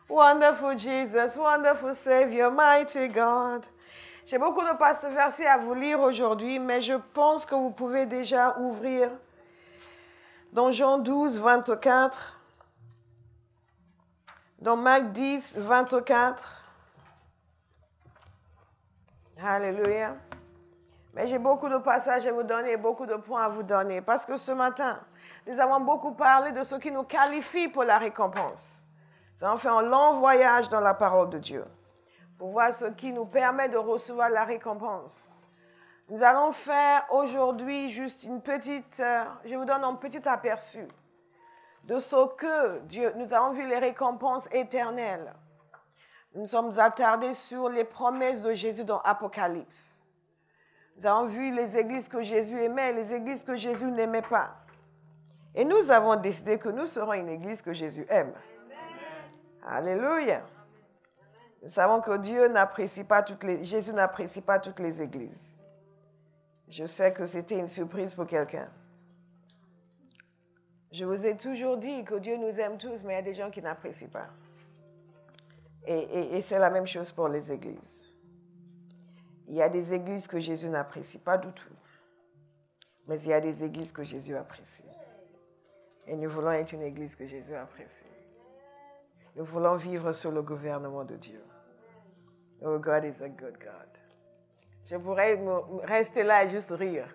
Wonderful Jesus, wonderful Savior, mighty God. J'ai beaucoup de versets à vous lire aujourd'hui, mais je pense que vous pouvez déjà ouvrir dans Jean 12, 24, dans Marc 10, 24. Alléluia. Mais j'ai beaucoup de passages à vous donner et beaucoup de points à vous donner. Parce que ce matin, nous avons beaucoup parlé de ce qui nous qualifie pour la récompense. Nous avons fait un long voyage dans la parole de Dieu pour voir ce qui nous permet de recevoir la récompense. Nous allons faire aujourd'hui juste une petite, je vous donne un petit aperçu de ce que Dieu, nous avons vu les récompenses éternelles. Nous sommes attardés sur les promesses de Jésus dans Apocalypse. Nous avons vu les églises que Jésus aimait et les églises que Jésus n'aimait pas. Et nous avons décidé que nous serons une église que Jésus aime. Alléluia. Nous savons que Jésus n'apprécie pas toutes les églises. Je sais que c'était une surprise pour quelqu'un. Je vous ai toujours dit que Dieu nous aime tous, mais il y a des gens qui n'apprécient pas. Et c'est la même chose pour les églises. Il y a des églises que Jésus n'apprécie pas du tout. Mais il y a des églises que Jésus apprécie. Et nous voulons être une église que Jésus apprécie. Nous voulons vivre sous le gouvernement de Dieu. Oh, God is a good God. Je pourrais rester là et juste rire.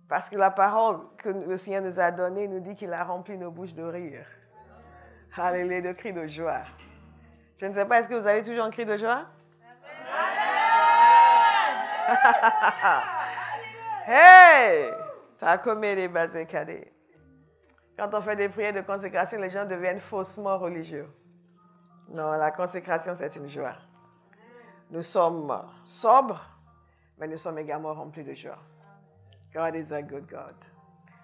Parce que la parole que le Seigneur nous a donnée nous dit qu'il a rempli nos bouches de rire. Alléluia, de cris de joie. Je ne sais pas, est-ce que vous avez toujours un cri de joie? Hey! T'as commis les basés cadets. Quand on fait des prières de consécration, les gens deviennent faussement religieux. Non, la consécration, c'est une joie. Nous sommes sobres, mais nous sommes également remplis de joie. God is a good God.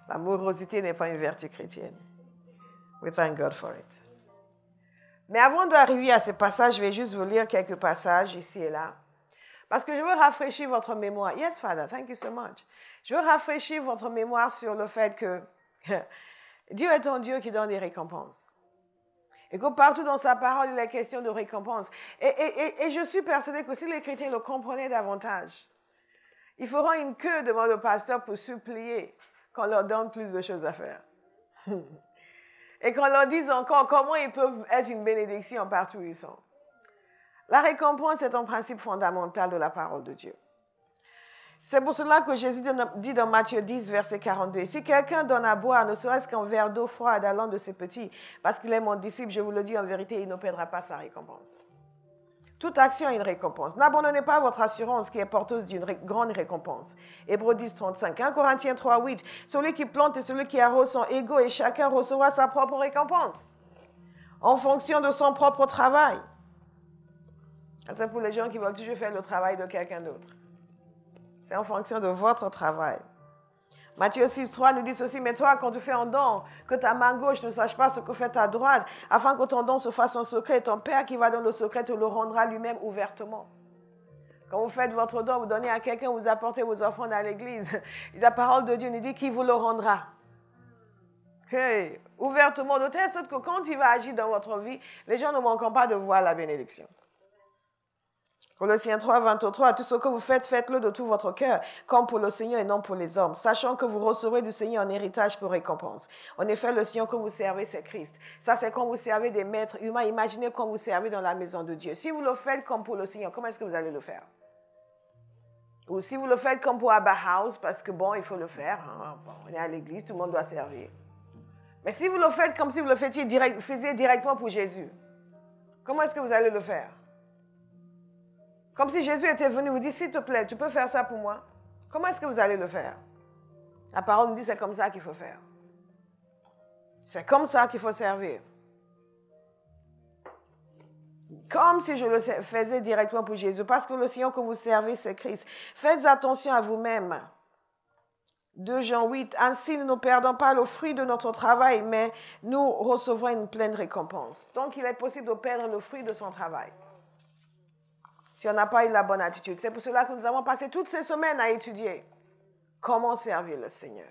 L'amorosité n'est pas une vertu chrétienne. We thank God for it. Mais avant d'arriver à ces passages, je vais juste vous lire quelques passages ici et là. Parce que je veux rafraîchir votre mémoire. Yes, Father, thank you so much. Je veux rafraîchir votre mémoire sur le fait que Dieu est un Dieu qui donne des récompenses. Et que partout dans sa parole, il est question de récompense. Et je suis persuadée que si les chrétiens le comprenaient davantage, ils feront une queue devant le pasteur pour supplier qu'on leur donne plus de choses à faire. Et qu'on leur dise encore comment ils peuvent être une bénédiction partout où ils sont. La récompense est un principe fondamental de la parole de Dieu. C'est pour cela que Jésus dit dans Matthieu 10, verset 42, « Si quelqu'un donne à boire, ne serait-ce qu'un verre d'eau froide à l'un de ses petits, parce qu'il est mon disciple, je vous le dis en vérité, il ne perdra pas sa récompense. » Toute action a une récompense. N'abandonnez pas votre assurance qui est porteuse d'une grande récompense. Hébreux 10, 35. 1 Corinthiens 3, 8. Celui qui plante et celui qui arrose sont égaux et chacun recevra sa propre récompense en fonction de son propre travail. C'est pour les gens qui veulent toujours faire le travail de quelqu'un d'autre. C'est en fonction de votre travail. Matthieu 6, 3 nous dit ceci, mais toi, quand tu fais un don, que ta main gauche ne sache pas ce que fait ta droite, afin que ton don se fasse en secret, ton Père qui va dans le secret te le rendra lui-même ouvertement. Quand vous faites votre don, vous donnez à quelqu'un, vous apportez vos offrandes à l'église. La parole de Dieu nous dit qu'il vous le rendra. Hey, ouvertement, de telle sorte que quand il va agir dans votre vie, les gens ne manqueront pas de voir la bénédiction. Colossiens 3, 23, tout ce que vous faites, faites-le de tout votre cœur, comme pour le Seigneur et non pour les hommes, sachant que vous recevrez du Seigneur un héritage pour récompense. En effet, le Seigneur que vous servez, c'est Christ. Ça, c'est quand vous servez des maîtres humains. Imaginez quand vous servez dans la maison de Dieu. Si vous le faites comme pour le Seigneur, comment est-ce que vous allez le faire? Ou si vous le faites comme pour Abba House, parce que bon, il faut le faire. Hein, bon, on est à l'église, tout le monde doit servir. Mais si vous le faites comme si vous le faisiez directement pour Jésus, comment est-ce que vous allez le faire? Comme si Jésus était venu vous dire, s'il te plaît, tu peux faire ça pour moi? Comment est-ce que vous allez le faire? La parole nous dit, c'est comme ça qu'il faut faire. C'est comme ça qu'il faut servir. Comme si je le faisais directement pour Jésus. Parce que le Seigneur que vous servez, c'est Christ. Faites attention à vous-même. 2 Jean 8, ainsi nous ne perdons pas le fruit de notre travail, mais nous recevrons une pleine récompense. Donc il est possible de perdre le fruit de son travail. Si on n'a pas eu la bonne attitude. C'est pour cela que nous avons passé toutes ces semaines à étudier comment servir le Seigneur.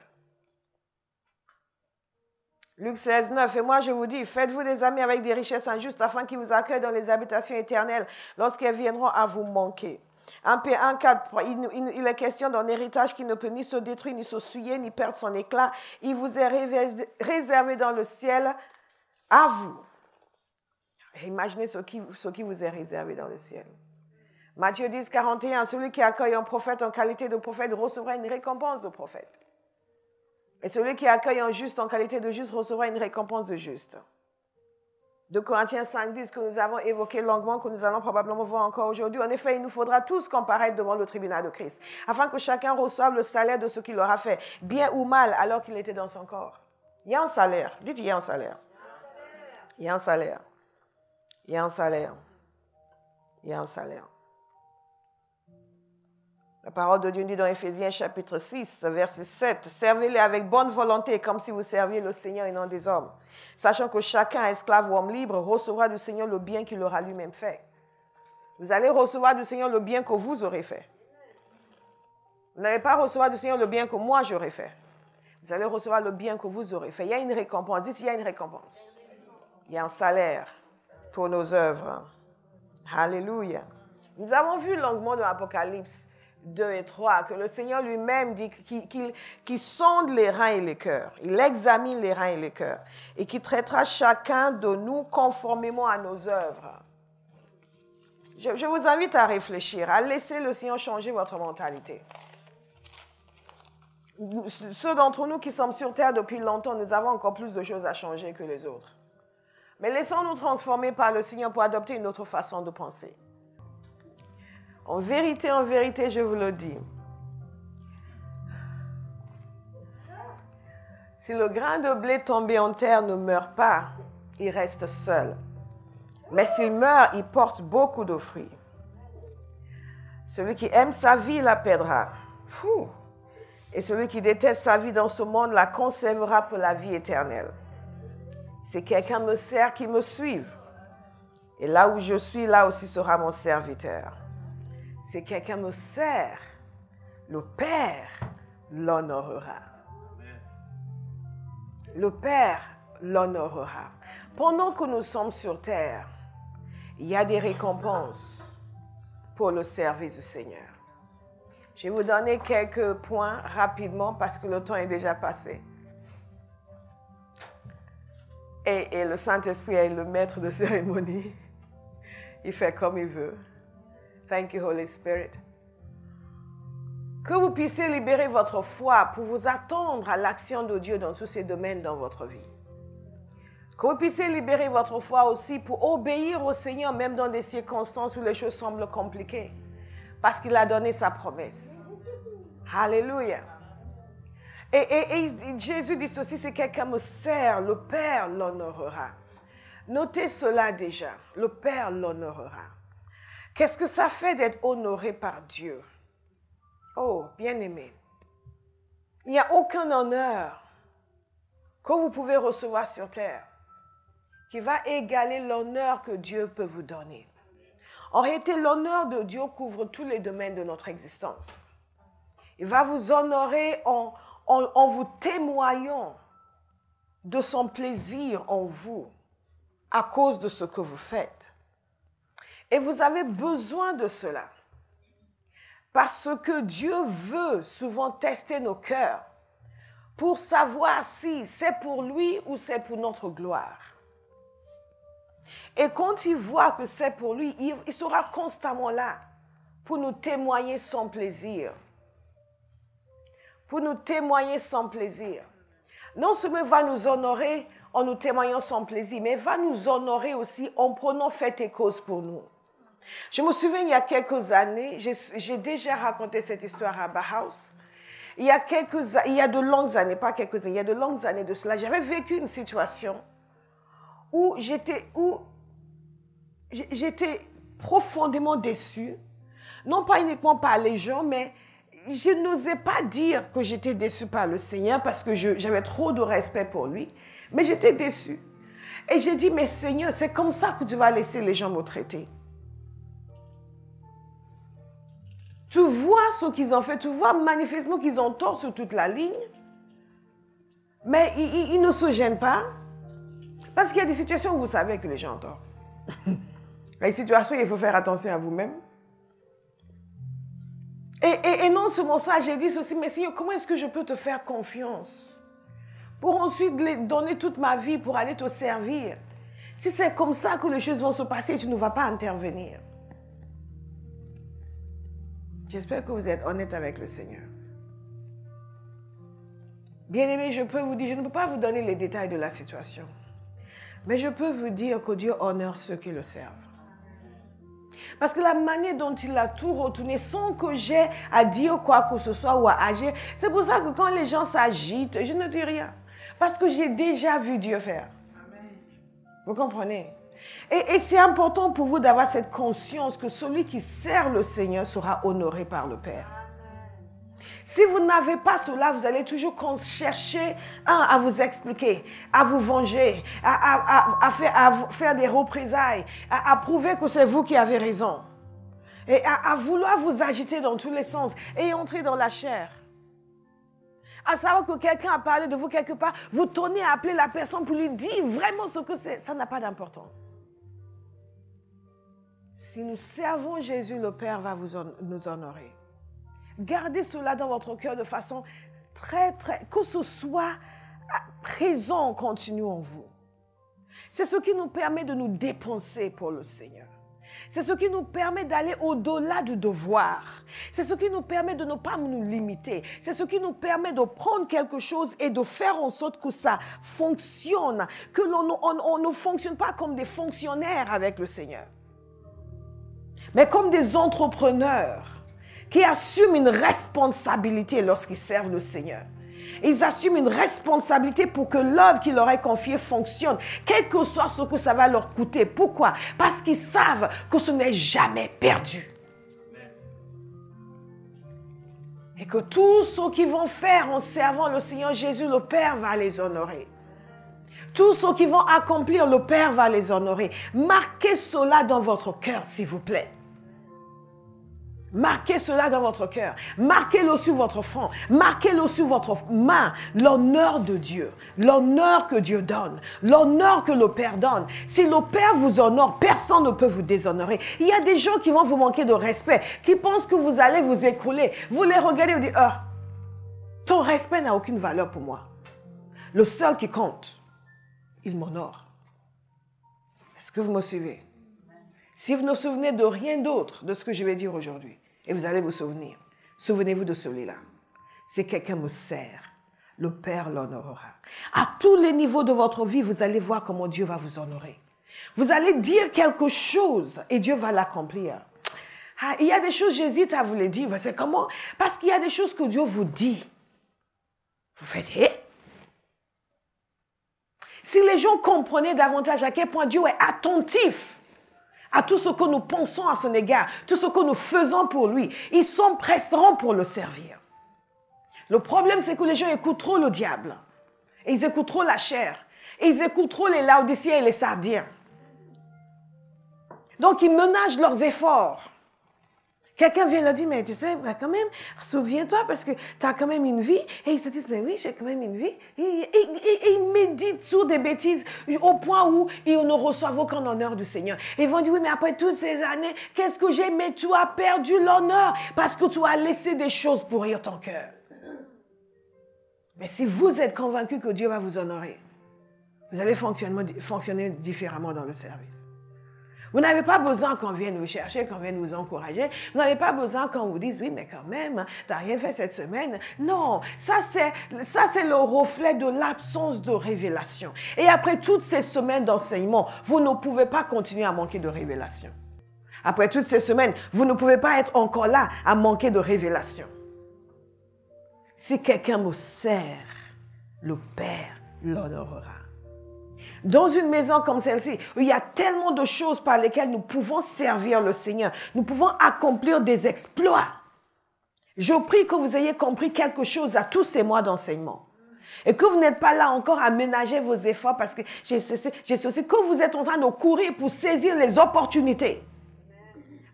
Luc 16, 9. Et moi je vous dis, faites-vous des amis avec des richesses injustes afin qu'ils vous accueillent dans les habitations éternelles lorsqu'elles viendront à vous manquer. 1 Pierre 1, 4. Il est question d'un héritage qui ne peut ni se détruire, ni se souiller, ni perdre son éclat. Il vous est réservé dans le ciel à vous. Imaginez ce qui vous est réservé dans le ciel. Matthieu 10, 41. Celui qui accueille un prophète en qualité de prophète recevra une récompense de prophète. Et celui qui accueille un juste en qualité de juste recevra une récompense de juste. 2 Corinthiens 5, 10 que nous avons évoqué longuement, que nous allons probablement voir encore aujourd'hui. En effet, il nous faudra tous comparaître devant le tribunal de Christ, afin que chacun reçoive le salaire de ce qu'il aura fait, bien ou mal, alors qu'il était dans son corps. Il y a un salaire. Dites, il y a un salaire. Il y a un salaire. Il y a un salaire. Il y a un salaire. La parole de Dieu dit dans Éphésiens chapitre 6, verset 7, « Servez-les avec bonne volonté, comme si vous serviez le Seigneur et non des hommes, sachant que chacun, esclave ou homme libre, recevra du Seigneur le bien qu'il aura lui-même fait. » Vous allez recevoir du Seigneur le bien que vous aurez fait. Vous n'allez pas recevoir du Seigneur le bien que moi j'aurais fait. Vous allez recevoir le bien que vous aurez fait. Il y a une récompense. Dites, il y a une récompense. Il y a un salaire pour nos œuvres. Alléluia. Nous avons vu longuement dans l'Apocalypse 2 et 3, que le Seigneur lui-même dit qu'il sonde les reins et les cœurs. Il examine les reins et les cœurs. Et qu'il traitera chacun de nous conformément à nos œuvres. Je vous invite à réfléchir, à laisser le Seigneur changer votre mentalité. Ceux d'entre nous qui sommes sur terre depuis longtemps, nous avons encore plus de choses à changer que les autres. Mais laissons-nous transformer par le Seigneur pour adopter une autre façon de penser. En vérité, je vous le dis. Si le grain de blé tombé en terre ne meurt pas, il reste seul. Mais s'il meurt, il porte beaucoup de fruits. Celui qui aime sa vie la perdra. Et celui qui déteste sa vie dans ce monde la conservera pour la vie éternelle. Si quelqu'un me sert, qu'il me suive. Et là où je suis, là aussi sera mon serviteur. Si quelqu'un me sert, le Père l'honorera. Le Père l'honorera. Pendant que nous sommes sur terre, il y a des récompenses pour le service du Seigneur. Je vais vous donner quelques points rapidement parce que le temps est déjà passé. Et le Saint-Esprit est le maître de cérémonie. Il fait comme il veut. Thank you, Holy Spirit. Que vous puissiez libérer votre foi pour vous attendre à l'action de Dieu dans tous ces domaines dans votre vie. Que vous puissiez libérer votre foi aussi pour obéir au Seigneur même dans des circonstances où les choses semblent compliquées. Parce qu'il a donné sa promesse. Alléluia. Et Jésus dit ceci, si quelqu'un me sert, le Père l'honorera. Notez cela déjà, le Père l'honorera. Qu'est-ce que ça fait d'être honoré par Dieu? Oh, bien-aimé, il n'y a aucun honneur que vous pouvez recevoir sur terre qui va égaler l'honneur que Dieu peut vous donner. En réalité, l'honneur de Dieu couvre tous les domaines de notre existence. Il va vous honorer en vous témoignant de son plaisir en vous à cause de ce que vous faites. Et vous avez besoin de cela. Parce que Dieu veut souvent tester nos cœurs pour savoir si c'est pour lui ou c'est pour notre gloire. Et quand il voit que c'est pour lui, il sera constamment là pour nous témoigner son plaisir. Pour nous témoigner son plaisir. Non seulement il va nous honorer en nous témoignant son plaisir, mais il va nous honorer aussi en prenant fait et cause pour nous. Je me souviens, il y a quelques années, j'ai déjà raconté cette histoire à Bauhaus. Il y a de longues années, pas quelques années, il y a de longues années de cela, j'avais vécu une situation où j'étais profondément déçue, non pas uniquement par les gens, mais je n'osais pas dire que j'étais déçue par le Seigneur parce que j'avais trop de respect pour lui, mais j'étais déçue. Et j'ai dit, mais Seigneur, c'est comme ça que tu vas laisser les gens me traiter. Tu vois ce qu'ils ont fait, tu vois manifestement qu'ils ont tort sur toute la ligne. Mais il ne se gêne pas. Parce qu'il y a des situations où vous savez que les gens ont tort. Les situations où il faut faire attention à vous-même. Et non seulement ça, j'ai dit ceci, mais Seigneur, comment est-ce que je peux te faire confiance pour ensuite donner toute ma vie pour aller te servir? Si c'est comme ça que les choses vont se passer, tu ne vas pas intervenir. J'espère que vous êtes honnête avec le Seigneur. Bien-aimés, je peux vous dire, je ne peux pas vous donner les détails de la situation. Mais je peux vous dire que Dieu honore ceux qui le servent. Parce que la manière dont il a tout retourné sans que j'ai à dire quoi que ce soit ou à agir, c'est pour ça que quand les gens s'agitent, je ne dis rien. Parce que j'ai déjà vu Dieu faire. Vous comprenez? Et c'est important pour vous d'avoir cette conscience que celui qui sert le Seigneur sera honoré par le Père. Si vous n'avez pas cela, vous allez toujours chercher à vous expliquer, à vous venger, à faire des représailles, à prouver que c'est vous qui avez raison. Et à vouloir vous agiter dans tous les sens et entrer dans la chair. À savoir que quelqu'un a parlé de vous quelque part, vous tournez à appeler la personne pour lui dire vraiment ce que c'est. Ça n'a pas d'importance. Si nous servons Jésus, le Père va nous honorer. Gardez cela dans votre cœur de façon que ce soit présent continue en vous. C'est ce qui nous permet de nous dépenser pour le Seigneur. C'est ce qui nous permet d'aller au-delà du devoir. C'est ce qui nous permet de ne pas nous limiter. C'est ce qui nous permet de prendre quelque chose et de faire en sorte que ça fonctionne. Que on ne fonctionne pas comme des fonctionnaires avec le Seigneur, mais comme des entrepreneurs qui assument une responsabilité lorsqu'ils servent le Seigneur. Ils assument une responsabilité pour que l'œuvre qu'il leur est confiée fonctionne, quel que soit ce que ça va leur coûter. Pourquoi? Parce qu'ils savent que ce n'est jamais perdu. Et que tout ce qu'ils vont faire en servant le Seigneur Jésus, le Père va les honorer. Tout ce qu'ils vont accomplir, le Père va les honorer. Marquez cela dans votre cœur, s'il vous plaît. Marquez cela dans votre cœur. Marquez-le sur votre front. Marquez-le sur votre main. L'honneur de Dieu. L'honneur que Dieu donne. L'honneur que le Père donne. Si le Père vous honore, personne ne peut vous déshonorer. Il y a des gens qui vont vous manquer de respect, qui pensent que vous allez vous écrouler. Vous les regardez et vous dites, ah, ton respect n'a aucune valeur pour moi. Le seul qui compte, il m'honore. Est-ce que vous me suivez? Si vous ne vous souvenez de rien d'autre de ce que je vais dire aujourd'hui, et vous allez vous souvenir, souvenez-vous de celui-là. Si quelqu'un me sert, le Père l'honorera. À tous les niveaux de votre vie, vous allez voir comment Dieu va vous honorer. Vous allez dire quelque chose et Dieu va l'accomplir. Ah, il y a des choses, j'hésite à vous les dire. C'est comment? Parce qu'il y a des choses que Dieu vous dit. Vous faites, hé? Si les gens comprenaient davantage à quel point Dieu est attentif à tout ce que nous pensons à son égard, tout ce que nous faisons pour lui, ils s'empresseront pour le servir. Le problème, c'est que les gens écoutent trop le diable. Et ils écoutent trop la chair. Et ils écoutent trop les Laodiciens et les Sardiens. Donc, ils menagent leurs efforts. Quelqu'un vient leur dire, mais tu sais, quand même, souviens-toi parce que tu as quand même une vie. Et ils se disent, mais oui, j'ai quand même une vie. Et ils méditent sur des bêtises au point où ils ne reçoivent aucun honneur du Seigneur. Et ils vont dire, oui, mais après toutes ces années, qu'est-ce que j'ai? Mais tu as perdu l'honneur parce que tu as laissé des choses pourrir ton cœur. Mais si vous êtes convaincu que Dieu va vous honorer, vous allez fonctionner différemment dans le service. Vous n'avez pas besoin qu'on vienne vous chercher, qu'on vienne vous encourager. Vous n'avez pas besoin qu'on vous dise, oui, mais quand même, tu n'as rien fait cette semaine. Non, ça c'est le reflet de l'absence de révélation. Et après toutes ces semaines d'enseignement, vous ne pouvez pas continuer à manquer de révélation. Après toutes ces semaines, vous ne pouvez pas être encore là à manquer de révélation. Si quelqu'un me sert, le Père l'honorera. Dans une maison comme celle-ci, où il y a tellement de choses par lesquelles nous pouvons servir le Seigneur, nous pouvons accomplir des exploits. Je prie que vous ayez compris quelque chose à tous ces mois d'enseignement. Et que vous n'êtes pas là encore à ménager vos efforts parce que j'ai ceci, que vous êtes en train de courir pour saisir les opportunités.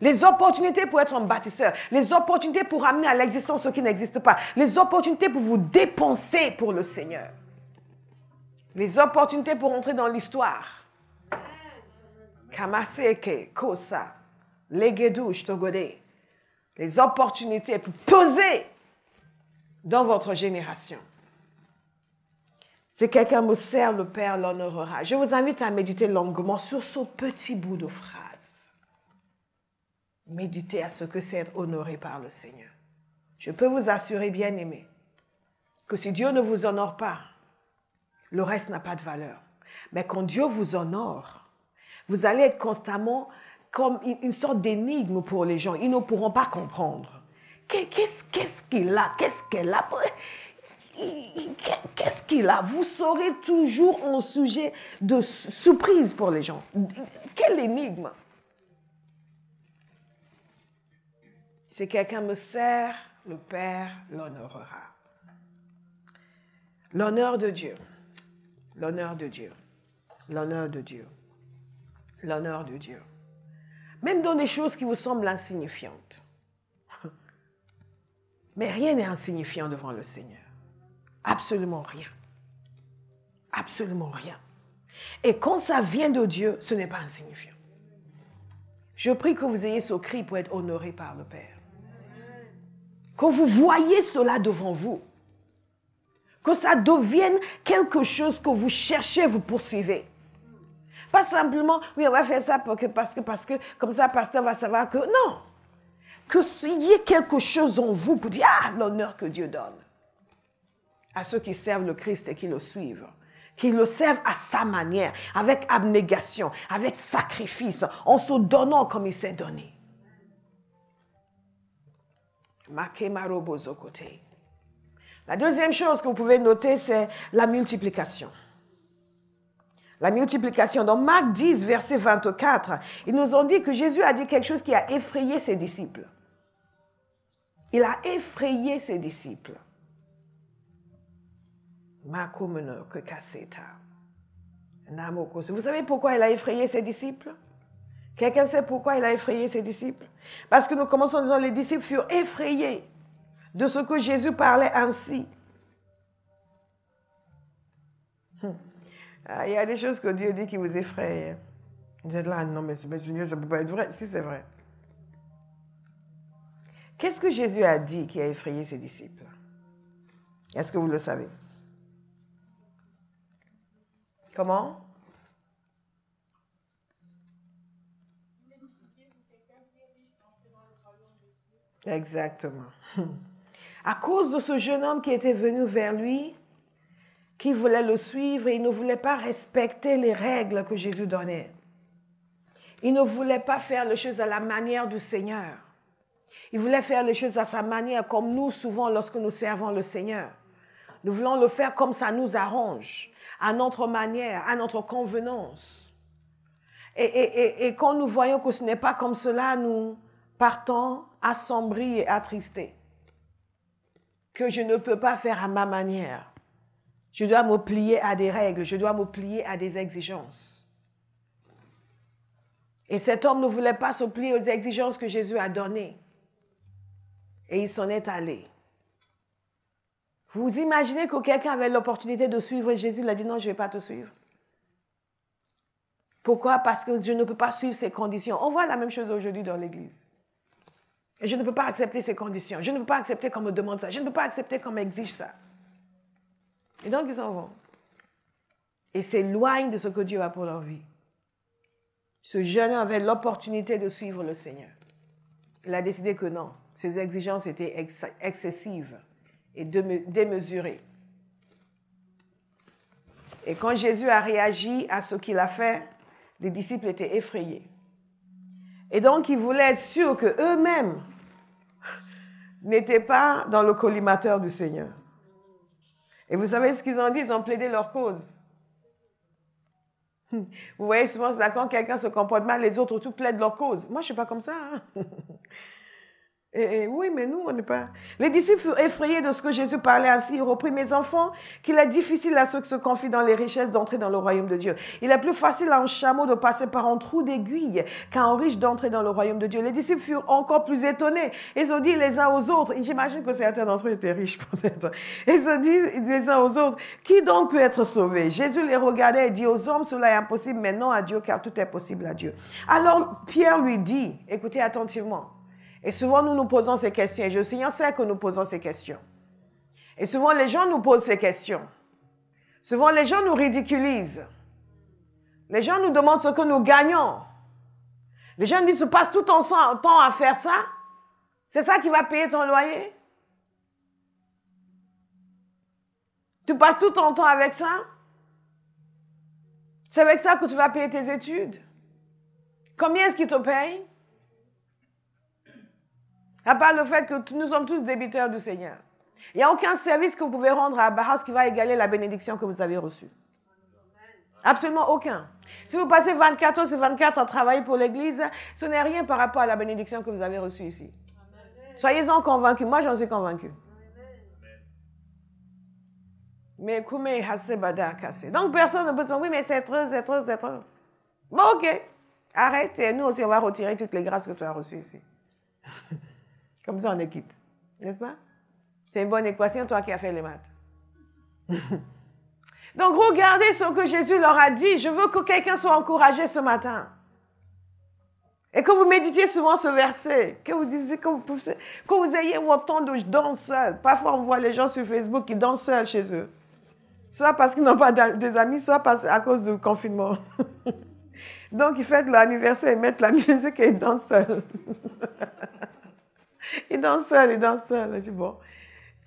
Les opportunités pour être un bâtisseur, les opportunités pour amener à l'existence ce qui n'existe pas, les opportunités pour vous dépenser pour le Seigneur. Les opportunités pour entrer dans l'histoire. Kamaseke, Kosa, Legedouche, Togode. Les opportunités pour peser dans votre génération. Si quelqu'un me sert, le Père l'honorera. Je vous invite à méditer longuement sur ce petit bout de phrase. Méditez à ce que c'est être honoré par le Seigneur. Je peux vous assurer, bien-aimés, que si Dieu ne vous honore pas, le reste n'a pas de valeur. Mais quand Dieu vous honore, vous allez être constamment comme une sorte d'énigme pour les gens. Ils ne pourront pas comprendre. Qu'est-ce qu'il a? Qu'est-ce qu'elle a? Qu'est-ce qu'il a? Vous serez toujours un sujet de surprise pour les gens. Quelle énigme! Si quelqu'un me sert, le Père l'honorera. L'honneur de Dieu. L'honneur de Dieu. L'honneur de Dieu. L'honneur de Dieu. Même dans des choses qui vous semblent insignifiantes. Mais rien n'est insignifiant devant le Seigneur. Absolument rien. Absolument rien. Et quand ça vient de Dieu, ce n'est pas insignifiant. Je prie que vous ayez ce cri pour être honoré par le Père. Que vous voyez cela devant vous. Que ça devienne quelque chose que vous cherchez, vous poursuivez. Pas simplement, oui, on va faire ça parce que comme ça, le pasteur va savoir que... Non. Qu'il y ait quelque chose en vous pour dire, ah, l'honneur que Dieu donne à ceux qui servent le Christ et qui le suivent. Qui le servent à sa manière, avec abnégation, avec sacrifice, en se donnant comme il s'est donné. La deuxième chose que vous pouvez noter, c'est la multiplication. La multiplication. Dans Marc 10, verset 24, ils nous ont dit que Jésus a dit quelque chose qui a effrayé ses disciples. Il a effrayé ses disciples. Vous savez pourquoi il a effrayé ses disciples? Quelqu'un sait pourquoi il a effrayé ses disciples? Parce que nous commençons en disant les disciples furent effrayés de ce que Jésus parlait ainsi. Il y a des choses que Dieu dit qui vous effrayent. Vous êtes là, non, mais Seigneur, ça ne peut pas être vrai. Si, c'est vrai. Qu'est-ce que Jésus a dit qui a effrayé ses disciples? Est-ce que vous le savez? Comment? Exactement. À cause de ce jeune homme qui était venu vers lui, qui voulait le suivre, et il ne voulait pas respecter les règles que Jésus donnait. Il ne voulait pas faire les choses à la manière du Seigneur. Il voulait faire les choses à sa manière, comme nous, souvent, lorsque nous servons le Seigneur. Nous voulons le faire comme ça nous arrange, à notre manière, à notre convenance. Et quand nous voyons que ce n'est pas comme cela, nous partons assombris et attristés. Que je ne peux pas faire à ma manière. Je dois me plier à des règles, je dois me plier à des exigences. Et cet homme ne voulait pas se plier aux exigences que Jésus a données. Et il s'en est allé. Vous imaginez que quelqu'un avait l'opportunité de suivre Jésus, il a dit non, je ne vais pas te suivre. Pourquoi? Parce que je ne peux pas suivre ces conditions. On voit la même chose aujourd'hui dans l'Église. Et je ne peux pas accepter ces conditions. Je ne peux pas accepter qu'on me demande ça. Je ne peux pas accepter qu'on m'exige ça. Et donc, ils s'en vont. Et s'éloignent de ce que Dieu a pour leur vie. Ce jeune homme avait l'opportunité de suivre le Seigneur. Il a décidé que non, ses exigences étaient excessives et démesurées. Et quand Jésus a réagi à ce qu'il a fait, les disciples étaient effrayés. Et donc, ils voulaient être sûrs qu'eux-mêmes n'étaient pas dans le collimateur du Seigneur. Et vous savez ce qu'ils ont dit? Ils ont plaidé leur cause. Vous voyez, souvent, c'est là quand quelqu'un se comporte mal, les autres tout plaident leur cause. Moi, je ne suis pas comme ça. Hein? Oui, mais nous, on n'est pas... Les disciples furent effrayés de ce que Jésus parlait ainsi. Il reprit, mes enfants, qu'il est difficile à ceux qui se confient dans les richesses d'entrer dans le royaume de Dieu. Il est plus facile à un chameau de passer par un trou d'aiguille qu'à un riche d'entrer dans le royaume de Dieu. Les disciples furent encore plus étonnés. Ils ont dit les uns aux autres, j'imagine que certains d'entre eux étaient riches peut-être. Ils ont dit les uns aux autres, qui donc peut être sauvé? Jésus les regardait et dit, aux hommes, cela est impossible, mais non à Dieu, car tout est possible à Dieu. Alors Pierre lui dit, écoutez attentivement, et souvent, nous nous posons ces questions. Et le Seigneur sait que nous posons ces questions. Et souvent, les gens nous posent ces questions. Souvent, les gens nous ridiculisent. Les gens nous demandent ce que nous gagnons. Les gens disent, tu passes tout ton temps à faire ça? C'est ça qui va payer ton loyer? Tu passes tout ton temps avec ça? C'est avec ça que tu vas payer tes études? Combien est-ce qu'ils te payent? À part le fait que nous sommes tous débiteurs du Seigneur. Il n'y a aucun service que vous pouvez rendre à Bahas qui va égaler la bénédiction que vous avez reçue. Absolument aucun. Si vous passez 24 heures sur 24 à travailler pour l'Église, ce n'est rien par rapport à la bénédiction que vous avez reçue ici. Soyez-en convaincus. Moi, j'en suis convaincu. Mais donc, personne ne peut se dire, oui, mais c'est trop, c'est trop, c'est trop. Bon, ok. Arrête et nous aussi, on va retirer toutes les grâces que tu as reçues ici. Comme ça, on est quitte. N'est-ce pas? C'est une bonne équation, toi qui as fait les maths. Donc, regardez ce que Jésus leur a dit. Je veux que quelqu'un soit encouragé ce matin. Et que vous méditiez souvent ce verset. Que vous disiez que vous ayez votre temps de danse seul. Parfois, on voit les gens sur Facebook qui dansent seuls chez eux. Soit parce qu'ils n'ont pas des amis, soit à cause du confinement. Donc, ils fêtent l'anniversaire, ils mettent la musique et ils dansent seuls. Ils dansent seuls, ils dansent seuls. Je dis, bon,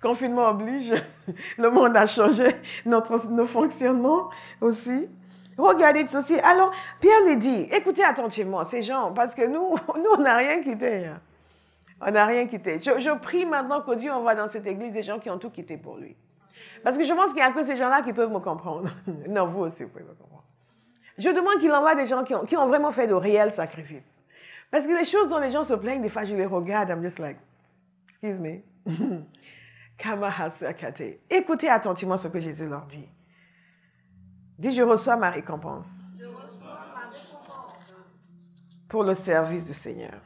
confinement oblige. Le monde a changé, nos fonctionnements aussi. Regardez ceci. Alors, Pierre lui dit, écoutez attentivement ces gens, parce que nous on n'a rien quitté. Hein. On n'a rien quitté. Je prie maintenant que Dieu envoie dans cette église des gens qui ont tout quitté pour lui. Parce que je pense qu'il n'y a que ces gens-là qui peuvent me comprendre. Non, vous aussi, vous pouvez me comprendre. Je demande qu'il envoie des gens qui ont vraiment fait de réels sacrifices. Parce que les choses dont les gens se plaignent, des fois, je les regarde, I'm just like, excuse me. Écoutez attentivement ce que Jésus leur dit. Dis, je reçois ma récompense. Je reçois ma récompense. Pour le service du Seigneur.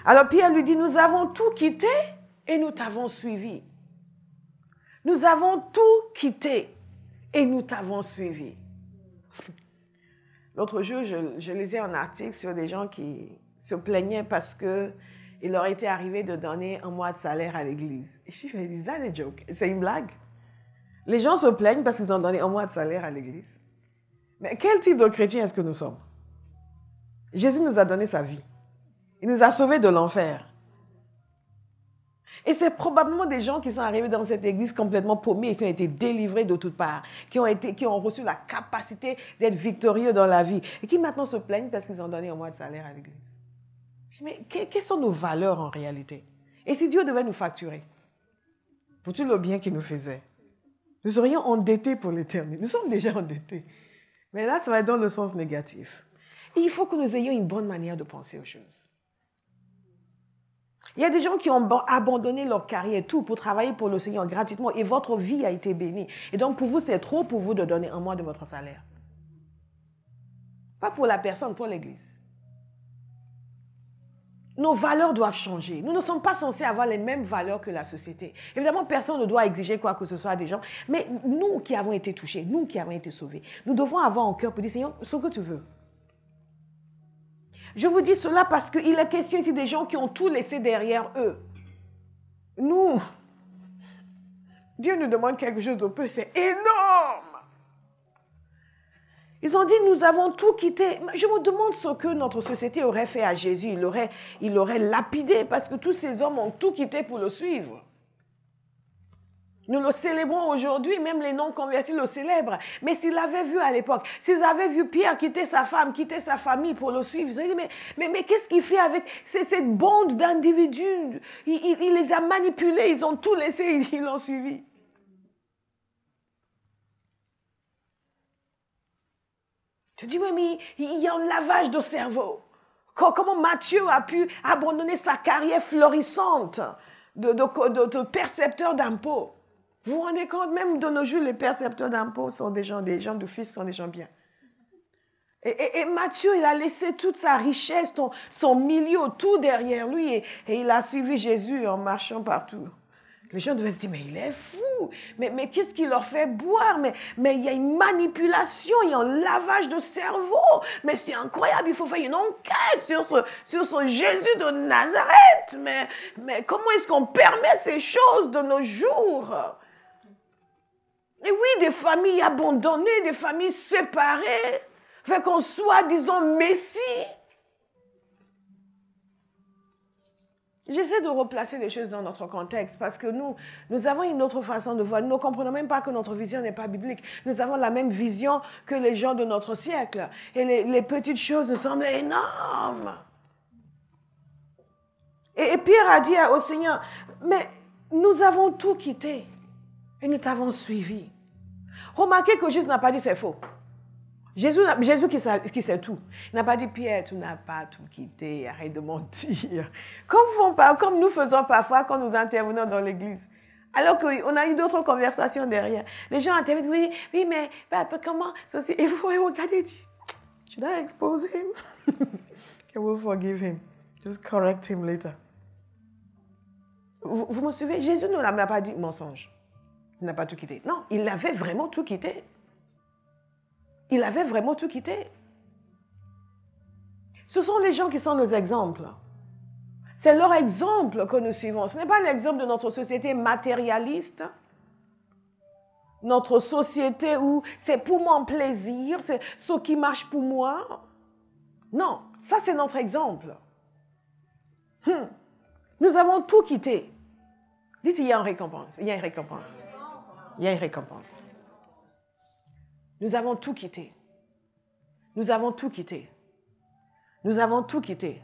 Alors Pierre lui dit, nous avons tout quitté et nous t'avons suivi. Nous avons tout quitté et nous t'avons suivi. L'autre jour, je lisais un article sur des gens qui se plaignaient parce qu'il leur était arrivé de donner un mois de salaire à l'église. Et je me dis, is that a joke? C'est une blague. Les gens se plaignent parce qu'ils ont donné un mois de salaire à l'église. Mais quel type de chrétien est-ce que nous sommes? Jésus nous a donné sa vie. Il nous a sauvés de l'enfer. Et c'est probablement des gens qui sont arrivés dans cette église complètement paumés et qui ont été délivrés de toutes parts, qui ont reçu la capacité d'être victorieux dans la vie et qui maintenant se plaignent parce qu'ils ont donné un mois de salaire à l'église. Mais quelles sont nos valeurs en réalité? Et si Dieu devait nous facturer pour tout le bien qu'il nous faisait, nous serions endettés pour l'éternité. Nous sommes déjà endettés. Mais là, ça va être dans le sens négatif. Et il faut que nous ayons une bonne manière de penser aux choses. Il y a des gens qui ont abandonné leur carrière, tout, pour travailler pour le Seigneur gratuitement et votre vie a été bénie. Et donc, pour vous, c'est trop pour vous de donner un mois de votre salaire. Pas pour la personne, pour l'Église. Nos valeurs doivent changer. Nous ne sommes pas censés avoir les mêmes valeurs que la société. Évidemment, personne ne doit exiger quoi que ce soit des gens. Mais nous qui avons été touchés, nous qui avons été sauvés, nous devons avoir en cœur pour dire, Seigneur, ce que tu veux. Je vous dis cela parce qu'il est question ici des gens qui ont tout laissé derrière eux. Nous, Dieu nous demande quelque chose de peu, c'est énorme. Ils ont dit, nous avons tout quitté. Je me demande ce que notre société aurait fait à Jésus. Il l'aurait lapidé parce que tous ces hommes ont tout quitté pour le suivre. Nous le célébrons aujourd'hui, même les non-convertis le célèbrent. Mais s'ils l'avaient vu à l'époque, s'ils avaient vu Pierre quitter sa femme, quitter sa famille pour le suivre, ils auraient dit, mais qu'est-ce qu'il fait avec cette bande d'individus? Il les a manipulés, ils ont tout laissé, ils l'ont suivi. Tu dis, oui, mais il y a un lavage de cerveau. Comment Matthieu a pu abandonner sa carrière florissante de percepteur d'impôts. Vous vous rendez compte, même de nos jours, les percepteurs d'impôts sont des gens du fisc sont des gens bien. Et Matthieu, il a laissé toute sa richesse, son milieu, tout derrière lui, et il a suivi Jésus en marchant partout. Les gens devaient se dire, mais il est fou, mais qu'est-ce qu'il leur fait boire? Mais il y a une manipulation, il y a un lavage de cerveau, mais c'est incroyable, il faut faire une enquête sur ce Jésus de Nazareth. Mais comment est-ce qu'on permet ces choses de nos jours? Et oui, des familles abandonnées, des familles séparées, fait qu'on soit, disons, Messie. J'essaie de replacer les choses dans notre contexte parce que nous avons une autre façon de voir. Nous ne comprenons même pas que notre vision n'est pas biblique. Nous avons la même vision que les gens de notre siècle. Et les petites choses nous semblent énormes. Et Pierre a dit au Seigneur, mais nous avons tout quitté et nous t'avons suivi. Remarquez que Jésus n'a pas dit c'est faux. Jésus qui sait tout. Il n'a pas dit, Pierre, tu n'as pas tout quitté, arrête de mentir. Comme nous faisons parfois quand nous intervenons dans l'église. Alors qu'on a eu d'autres conversations derrière. Les gens interviennent, oui, mais comment ceci? Et vous regardez, should I expose him? I will forgive him. Just correct him later. Vous me suivez? Jésus ne l'a pas dit mensonge. Il n'a pas tout quitté. Non, il avait vraiment tout quitté. Il avait vraiment tout quitté. Ce sont les gens qui sont nos exemples. C'est leur exemple que nous suivons. Ce n'est pas l'exemple de notre société matérialiste, notre société où c'est pour mon plaisir, c'est ce qui marche pour moi. Non, ça c'est notre exemple. Nous avons tout quitté. Dites, il y a une récompense. Il y a une récompense. Il y a une récompense. Nous avons tout quitté. Nous avons tout quitté. Nous avons tout quitté.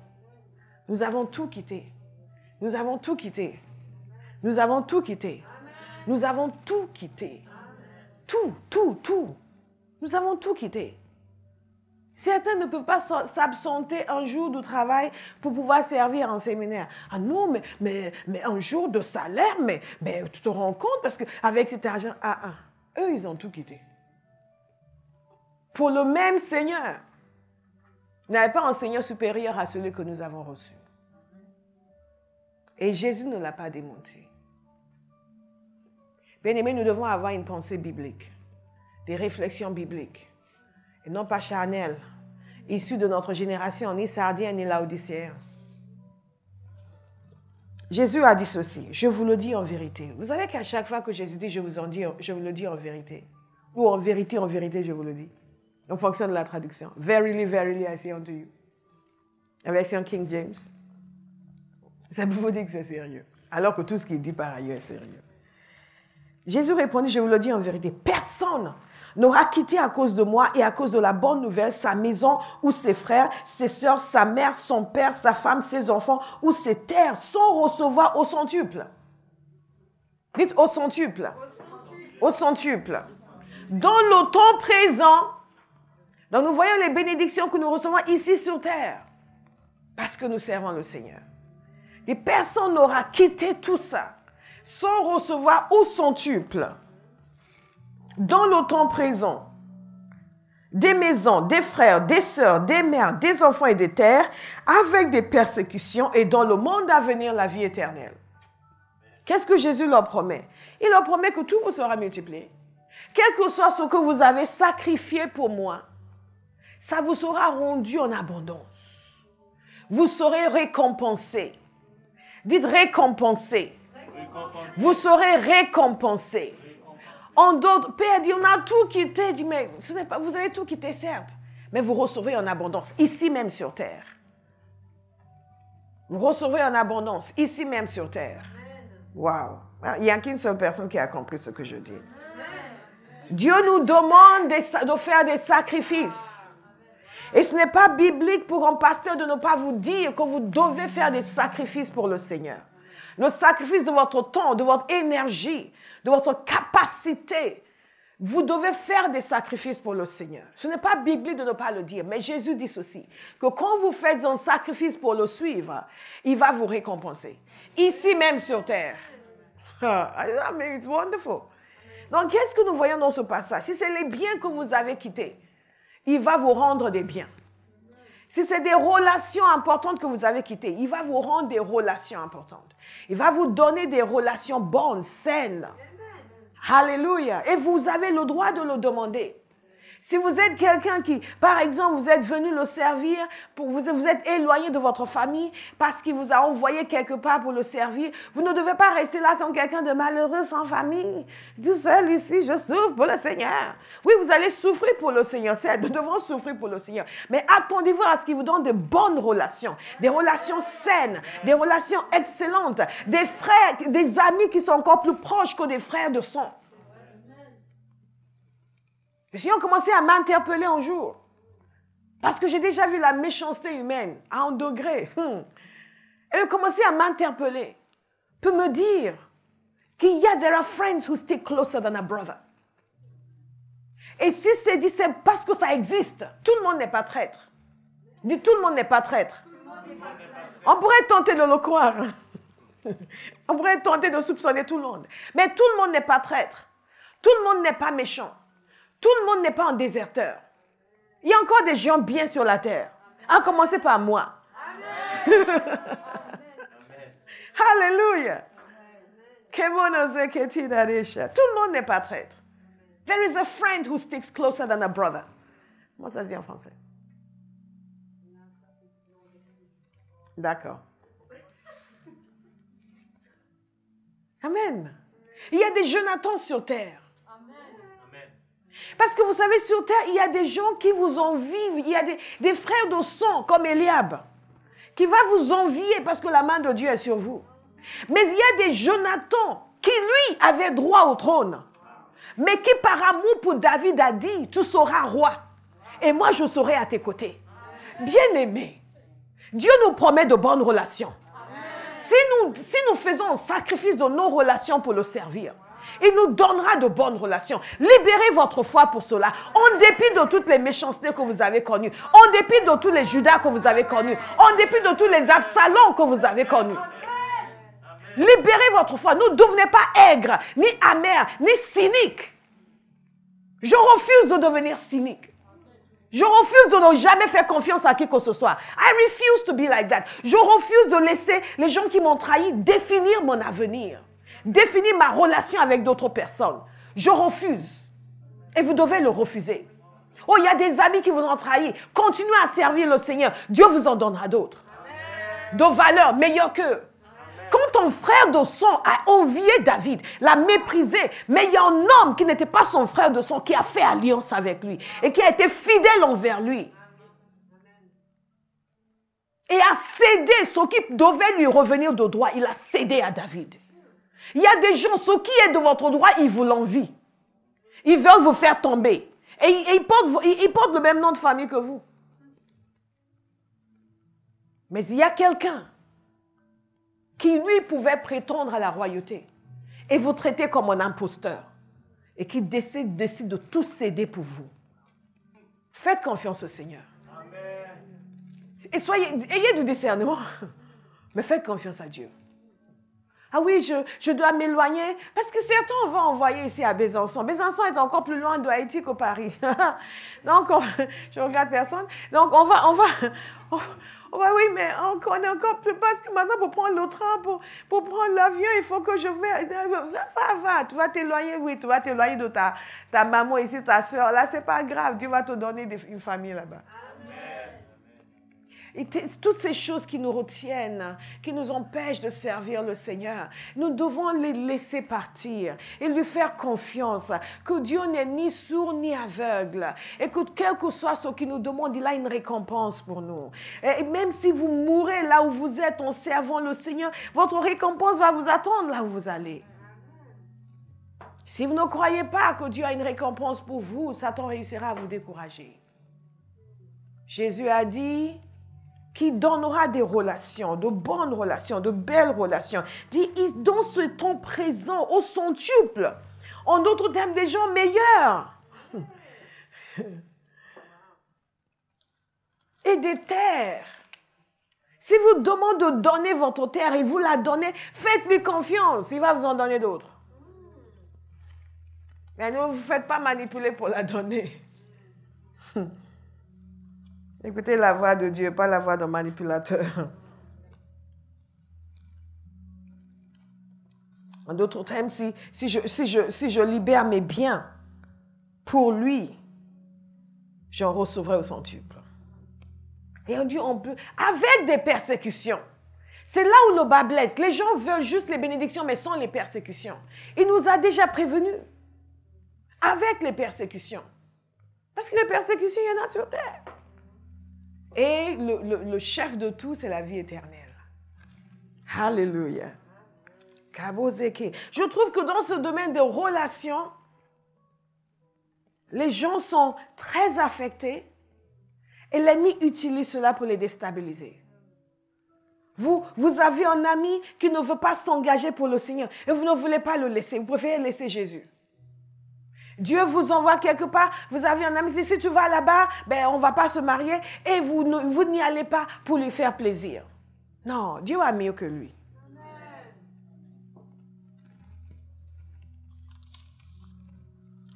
Nous avons tout quitté. Nous avons tout quitté. Nous avons tout quitté. Nous avons tout quitté. Tout. Nous avons tout quitté. Certains ne peuvent pas s'absenter un jour du travail pour pouvoir servir en séminaire. Ah non, mais un jour de salaire, mais tu te rends compte parce qu'avec cet argent, eux, ils ont tout quitté. Pour le même Seigneur. Vous n'avez pas un Seigneur supérieur à celui que nous avons reçu. Et Jésus ne l'a pas démonté. Bien-aimés, nous devons avoir une pensée biblique, des réflexions bibliques, et non pas charnelles, issues de notre génération, ni sardienne, ni laodicéenne. Jésus a dit ceci, je vous le dis en vérité. Vous savez qu'à chaque fois que Jésus dit, je vous le dis en vérité. Ou en vérité, je vous le dis. En fonction de la traduction. Verily, verily, I say unto you. La version King James. Ça vous dire que c'est sérieux. Alors que tout ce qu'il dit par ailleurs est sérieux. Jésus répondit, je vous le dis en vérité, personne n'aura quitté à cause de moi et à cause de la bonne nouvelle sa maison ou ses frères, ses sœurs, sa mère, son père, sa femme, ses enfants ou ses terres sans recevoir au centuple. Dites au centuple. Au centuple. Dans le temps présent, donc nous voyons les bénédictions que nous recevons ici sur terre parce que nous servons le Seigneur. Des personnes n'aura quitté tout ça sans recevoir au centuple, dans le temps présent, des maisons, des frères, des sœurs, des mères, des enfants et des terres, avec des persécutions et dans le monde à venir, la vie éternelle. Qu'est-ce que Jésus leur promet? Il leur promet que tout vous sera multiplié. Quel que soit ce que vous avez sacrifié pour moi, ça vous sera rendu en abondance. Vous serez récompensés. Dites récompensés. Vous serez récompensés. En d'autres, Père dit, on a tout quitté. Dit, mais ce n'est pas, vous avez tout quitté, certes, mais vous recevrez en abondance, ici même sur terre. Vous recevrez en abondance, ici même sur terre. Waouh! Il n'y a qu'une seule personne qui a compris ce que je dis. Dieu nous demande de faire des sacrifices. Et ce n'est pas biblique pour un pasteur de ne pas vous dire que vous devez faire des sacrifices pour le Seigneur. Le sacrifice de votre temps, de votre énergie, de votre capacité, Vous devez faire des sacrifices pour le Seigneur. Ce n'est pas biblique de ne pas le dire, mais Jésus dit ceci, que quand vous faites un sacrifice pour le suivre, il va vous récompenser. Ici même sur terre. I mean, it's wonderful. Donc, qu'est-ce que nous voyons dans ce passage? Si c'est les biens que vous avez quittés, il va vous rendre des biens. Si c'est des relations importantes que vous avez quittées, il va vous rendre des relations importantes. Il va vous donner des relations bonnes, saines. Alléluia. Et vous avez le droit de le demander. Si vous êtes quelqu'un qui, par exemple, vous êtes venu le servir, vous êtes éloigné de votre famille parce qu'il vous a envoyé quelque part pour le servir, vous ne devez pas rester là comme quelqu'un de malheureux sans famille. Tout seul ici, je souffre pour le Seigneur. Oui, vous allez souffrir pour le Seigneur. Nous devons souffrir pour le Seigneur. Mais attendez-vous à ce qu'il vous donne de bonnes relations, des relations saines, des relations excellentes, des frères, des amis qui sont encore plus proches que des frères de sang. Le Seigneur a commencé à m'interpeller un jour. Parce que j'ai déjà vu la méchanceté humaine à un degré. Et il a commencé à m'interpeller. Pour me dire qu'il y a there are friends who stick closer than a brother. Et si c'est dit, c'est parce que ça existe. Tout le monde n'est pas traître. Dis, tout le monde n'est pas traître. On pourrait tenter de le croire. On pourrait tenter de soupçonner tout le monde. Mais tout le monde n'est pas traître. Tout le monde n'est pas méchant. Tout le monde n'est pas un déserteur. Il y a encore des gens bien sur la terre. À commencer par moi. Amen. Alléluia. Tout le monde n'est pas traître. There is a friend who sticks closer than a brother. Comment ça se dit en français? D'accord. Amen. Il y a des Jonathans sur terre. Parce que vous savez, sur terre, il y a des gens qui vous envient. Il y a des frères de sang comme Eliab qui va vous envier parce que la main de Dieu est sur vous. Mais il y a des Jonathans qui, lui, avaient droit au trône. Mais qui, par amour pour David, a dit, tu seras roi. Et moi, je serai à tes côtés. Bien-aimés, Dieu nous promet de bonnes relations. Si nous faisons un sacrifice de nos relations pour le servir, il nous donnera de bonnes relations. Libérez votre foi pour cela. En dépit de toutes les méchancetés que vous avez connues. En dépit de tous les Judas que vous avez connus. En dépit de tous les Absalom que vous avez connus. Libérez votre foi. Ne devenez pas aigre, ni amer, ni cynique. Je refuse de devenir cynique. Je refuse de ne jamais faire confiance à qui que ce soit. I refuse to be like that. Je refuse de laisser les gens qui m'ont trahi définir mon avenir. Définir ma relation avec d'autres personnes. Je refuse. Et vous devez le refuser. Oh, il y a des amis qui vous ont trahi. Continuez à servir le Seigneur. Dieu vous en donnera d'autres. De valeur meilleure qu'eux. Quand ton frère de sang a envié David, l'a méprisé, mais il y a un homme qui n'était pas son frère de sang qui a fait alliance avec lui et qui a été fidèle envers lui. Et a cédé ce qui devait lui revenir de droit. Il a cédé à David. Il y a des gens, ce qui est de votre droit, ils vous l'envient. Ils veulent vous faire tomber. Et ils portent le même nom de famille que vous. Mais il y a quelqu'un qui, lui, pouvait prétendre à la royauté et vous traiter comme un imposteur et qui décide de tout céder pour vous. Faites confiance au Seigneur. Amen. Et ayez du discernement, mais faites confiance à Dieu. Ah oui, je dois m'éloigner parce que certains on va envoyer ici à Besançon. Besançon est encore plus loin de Haïti que Paris. Donc, je regarde personne. Donc, on va oui, mais on est encore plus parce que maintenant pour prendre le train, pour prendre l'avion, il faut que je va, tu vas t'éloigner, oui, tu vas t'éloigner de ta maman ici, ta soeur. Là, c'est pas grave, Dieu va te donner une famille là-bas. Et toutes ces choses qui nous retiennent, qui nous empêchent de servir le Seigneur, nous devons les laisser partir et lui faire confiance que Dieu n'est ni sourd ni aveugle et que quel que soit ce qu'il nous demande, il a une récompense pour nous. Et même si vous mourrez là où vous êtes en servant le Seigneur, votre récompense va vous attendre là où vous allez. Si vous ne croyez pas que Dieu a une récompense pour vous, Satan réussira à vous décourager. Jésus a dit qui donnera des relations, de bonnes relations, de belles relations. Dit, dans ce temps présent, au centuple, En d'autres termes, des gens meilleurs. Et des terres. Si vous demandez de donner votre terre et vous la donnez, faites-lui confiance. Il va vous en donner d'autres. Mais ne vous faites pas manipuler pour la donner. Écoutez la voix de Dieu, pas la voix d'un manipulateur. En d'autres termes, si je libère mes biens pour lui, j'en recevrai au centuple. Et on dit, on peut, avec des persécutions. C'est là où le bas blesse. Les gens veulent juste les bénédictions, mais sans les persécutions. Il nous a déjà prévenus. Avec les persécutions. Parce que les persécutions, il y en a sur terre. Et le chef de tout, c'est la vie éternelle. Alléluia. Je trouve que dans ce domaine de relations, les gens sont très affectés et l'ennemi utilise cela pour les déstabiliser. Vous avez un ami qui ne veut pas s'engager pour le Seigneur et vous ne voulez pas le laisser. Vous préférez laisser Jésus. Dieu vous envoie quelque part. Vous avez un ami qui dit, si tu vas là-bas, ben, on ne va pas se marier et vous n'y allez pas pour lui faire plaisir. Non, Dieu a mieux que lui.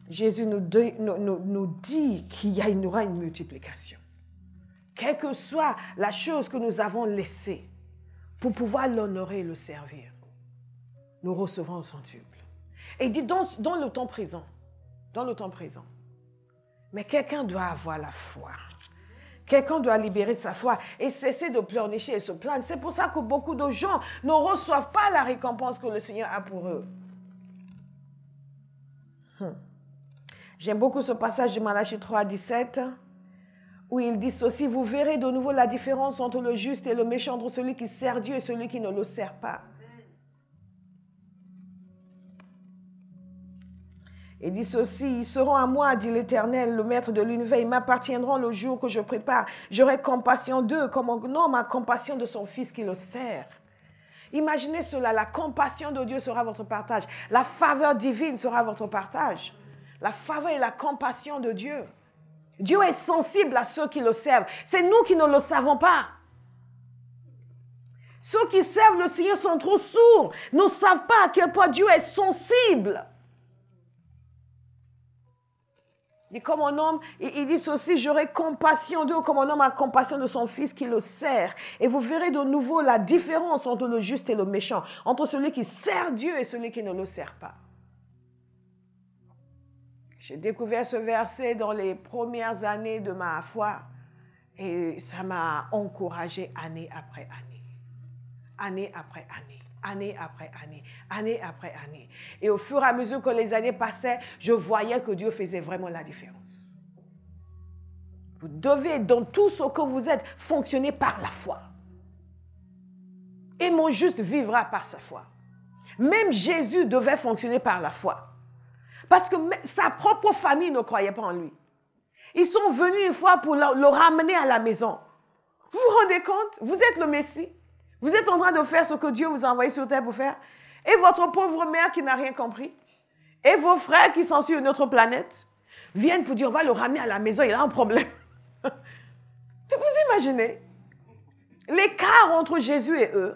Jésus nous dit qu'il y aura une multiplication. Quelle que soit la chose que nous avons laissée pour pouvoir l'honorer et le servir, nous recevrons au centuple. Et il dit dans le temps présent, mais quelqu'un doit avoir la foi. Quelqu'un doit libérer sa foi et cesser de pleurnicher et se plaindre. C'est pour ça que beaucoup de gens ne reçoivent pas la récompense que le Seigneur a pour eux. J'aime beaucoup ce passage de Malachie 3, 17, où il dit ceci, vous verrez de nouveau la différence entre le juste et le méchant, entre celui qui sert Dieu et celui qui ne le sert pas. Il dit ceci, ils seront à moi, dit l'Éternel, le Maître de l'univers, ils m'appartiendront le jour que je prépare. J'aurai compassion d'eux comme un homme a compassion de son fils qui le sert. Imaginez cela, la compassion de Dieu sera votre partage. La faveur divine sera votre partage. La faveur et la compassion de Dieu. Dieu est sensible à ceux qui le servent. C'est nous qui ne le savons pas. Ceux qui servent le Seigneur sont trop sourds, ne savent pas à quel point Dieu est sensible. Et comme un homme, il dit ceci, j'aurai compassion d'eux comme un homme a compassion de son fils qui le sert. Et vous verrez de nouveau la différence entre le juste et le méchant, entre celui qui sert Dieu et celui qui ne le sert pas. J'ai découvert ce verset dans les premières années de ma foi et ça m'a encouragé année après année. Année après année. Année après année, année après année. Et au fur et à mesure que les années passaient, je voyais que Dieu faisait vraiment la différence. Vous devez, dans tout ce que vous êtes, fonctionner par la foi. Et mon juste vivra par sa foi. Même Jésus devait fonctionner par la foi. Parce que sa propre famille ne croyait pas en lui. Ils sont venus une fois pour le ramener à la maison. Vous vous rendez compte? Vous êtes le Messie. Vous êtes en train de faire ce que Dieu vous a envoyé sur terre pour faire. Et votre pauvre mère qui n'a rien compris. Et vos frères qui sont sur une autre planète viennent pour dire on va le ramener à la maison, il a un problème. Mais vous imaginez l'écart entre Jésus et eux.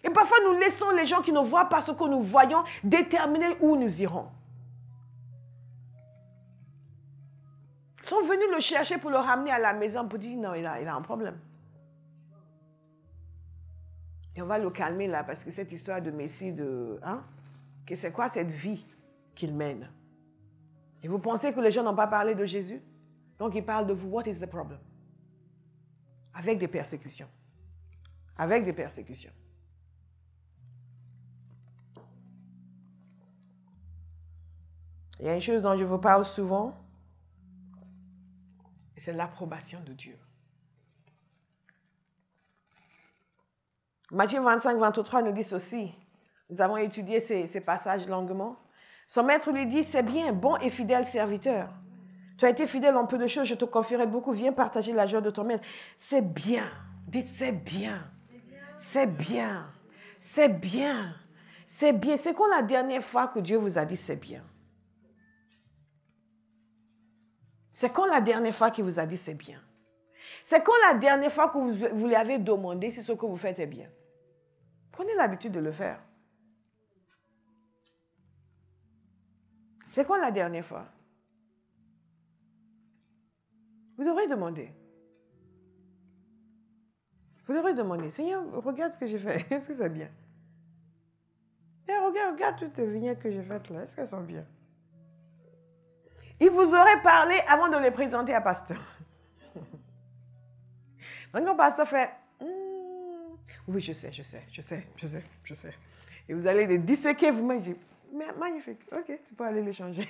Et parfois nous laissons les gens qui ne voient pas ce que nous voyons déterminer où nous irons. Ils sont venus le chercher pour le ramener à la maison pour dire non, il a un problème. Et on va le calmer là, parce que cette histoire de Messie, c'est quoi cette vie qu'il mène? Et vous pensez que les gens n'ont pas parlé de Jésus? Donc ils parlent de vous. What is the problem? Avec des persécutions. Avec des persécutions. Il y a une chose dont je vous parle souvent, et c'est l'approbation de Dieu. Matthieu 25, 23 nous dit ceci. Nous avons étudié ces passages longuement. Son maître lui dit, c'est bien, bon et fidèle serviteur. Tu as été fidèle en peu de choses, je te confierai beaucoup. Viens partager la joie de ton maître. C'est bien. Dites, c'est bien. C'est bien. C'est bien. C'est bien. C'est quand la dernière fois que Dieu vous a dit c'est bien? C'est quand la dernière fois qu'il vous a dit c'est bien? C'est quand la dernière fois que vous lui avez demandé si ce que vous faites est bien? Prenez l'habitude de le faire. C'est quand la dernière fois? Vous devrez demander. Vous devrez demander, Seigneur, regarde ce que j'ai fait. Est-ce que c'est bien? Et regarde toutes les vignettes que j'ai faites là. Est-ce qu'elles sont bien? Il vous aurait parlé avant de les présenter à pasteur. Quand le pasteur fait, oui, je sais. Et vous allez les disséquer vous-même. Je dis, magnifique, ok, tu peux aller les changer.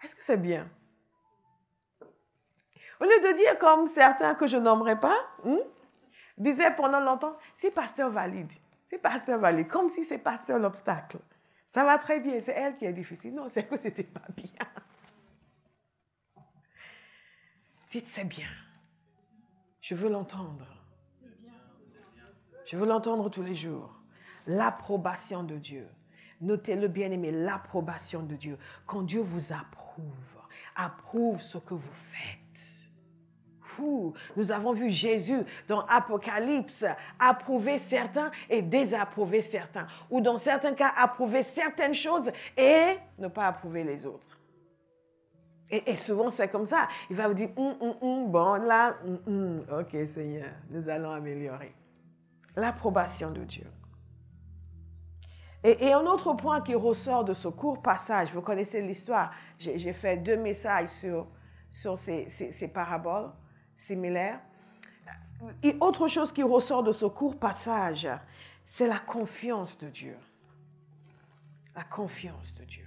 Est-ce que c'est bien? Au lieu de dire comme certains que je nommerai pas, disaient pendant longtemps, si pasteur valide, comme si c'est pasteur l'obstacle. Ça va très bien, c'est elle qui est difficile. Non, c'est que c'était pas bien. Dites, c'est bien. Je veux l'entendre. Je veux l'entendre tous les jours. L'approbation de Dieu. Notez-le bien aimé, l'approbation de Dieu. Quand Dieu vous approuve ce que vous faites. Nous avons vu Jésus dans Apocalypse approuver certains et désapprouver certains. Ou dans certains cas, approuver certaines choses et ne pas approuver les autres. Et souvent, c'est comme ça. Il va vous dire, bon, là, ok, Seigneur, nous allons améliorer. L'approbation de Dieu. Et un autre point qui ressort de ce court passage, vous connaissez l'histoire, j'ai fait 2 messages sur ces paraboles similaires. Et autre chose qui ressort de ce court passage, c'est la confiance de Dieu. La confiance de Dieu.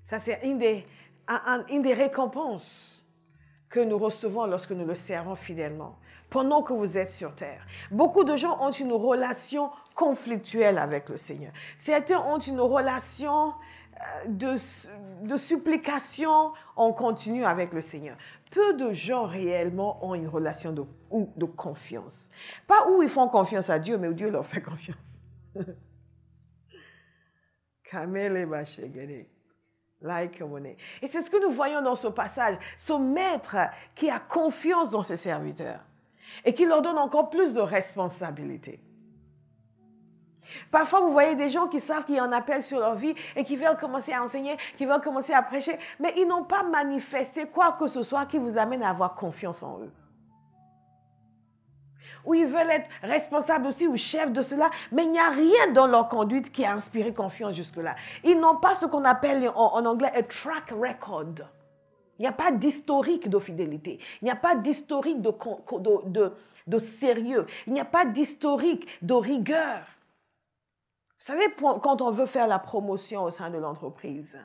Ça, c'est une des récompenses que nous recevons lorsque nous le servons fidèlement, pendant que vous êtes sur terre. Beaucoup de gens ont une relation conflictuelle avec le Seigneur. Certains ont une relation de supplication en continu avec le Seigneur. Peu de gens réellement ont une relation de confiance. Pas où ils font confiance à Dieu, mais où Dieu leur fait confiance. Et c'est ce que nous voyons dans ce passage. Ce maître qui a confiance dans ses serviteurs et qui leur donne encore plus de responsabilités. Parfois, vous voyez des gens qui savent qu'il y a un appel sur leur vie et qui veulent commencer à enseigner, qui veulent commencer à prêcher, mais ils n'ont pas manifesté quoi que ce soit qui vous amène à avoir confiance en eux. Ou ils veulent être responsables aussi ou chefs de cela, mais il n'y a rien dans leur conduite qui a inspiré confiance jusque-là. Ils n'ont pas ce qu'on appelle en anglais un track record. Il n'y a pas d'historique de fidélité. Il n'y a pas d'historique de sérieux. Il n'y a pas d'historique de rigueur. Vous savez, quand on veut faire la promotion au sein de l'entreprise,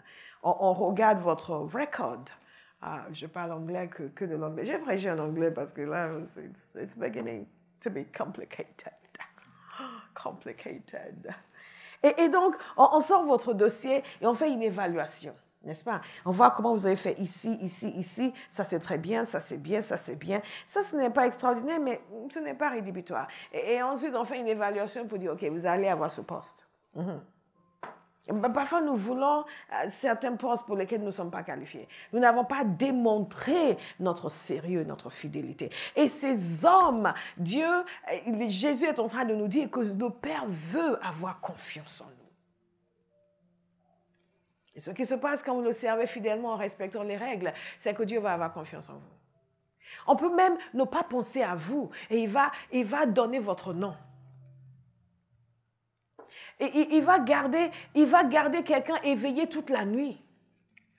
on regarde votre record. Je parle anglais que de l'anglais. J'ai prêché en anglais parce que là, it's beginning to be complicated. Complicated. Et donc, on sort votre dossier et on fait une évaluation, n'est-ce pas? On voit comment vous avez fait ici. Ça, c'est très bien, ça, c'est bien, ça, c'est bien. Ça, ce n'est pas extraordinaire, mais ce n'est pas rédhibitoire. Et ensuite, on fait une évaluation pour dire, OK, vous allez avoir ce poste. Parfois, nous voulons certains postes pour lesquels nous ne sommes pas qualifiés. Nous n'avons pas démontré notre sérieux, notre fidélité. Et ces hommes, Jésus est en train de nous dire que le Père veut avoir confiance en nous. Et ce qui se passe quand vous le servez fidèlement en respectant les règles, c'est que Dieu va avoir confiance en vous. On peut même ne pas penser à vous et il va donner votre nom. Et il va garder quelqu'un éveillé toute la nuit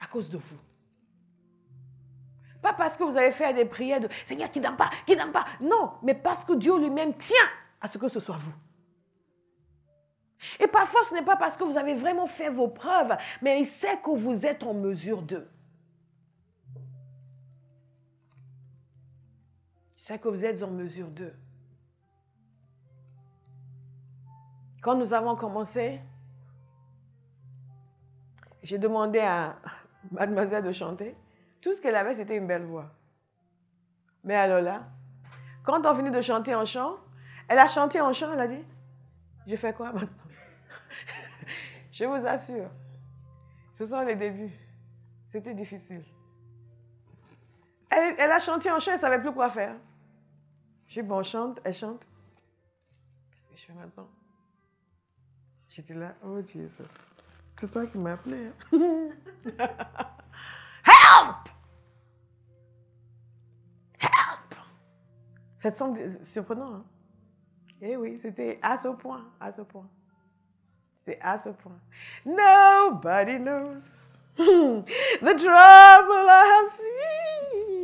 à cause de vous. Pas parce que vous avez fait des prières de « Seigneur, qui donne pas. » Non, mais parce que Dieu lui-même tient à ce que ce soit vous. Et parfois, ce n'est pas parce que vous avez vraiment fait vos preuves, mais il sait que vous êtes en mesure d'eux. Il sait que vous êtes en mesure d'eux. Quand nous avons commencé, j'ai demandé à mademoiselle de chanter. Tout ce qu'elle avait, c'était une belle voix. Mais alors là, quand on finit de chanter en chant, elle a chanté en chant, elle a dit, je fais quoi maintenant? Je vous assure, ce sont les débuts. C'était difficile. Elle a chanté en chant, elle ne savait plus quoi faire. J'ai dit, bon, chante, elle chante. Qu'est-ce que je fais maintenant? J'étais là, oh Jesus, c'est toi qui m'as appelé. Hein? Help! Help! Ça te semble surprenant, hein? Eh oui, c'était à ce point, à ce point. C'était à ce point. Nobody knows the trouble I have seen.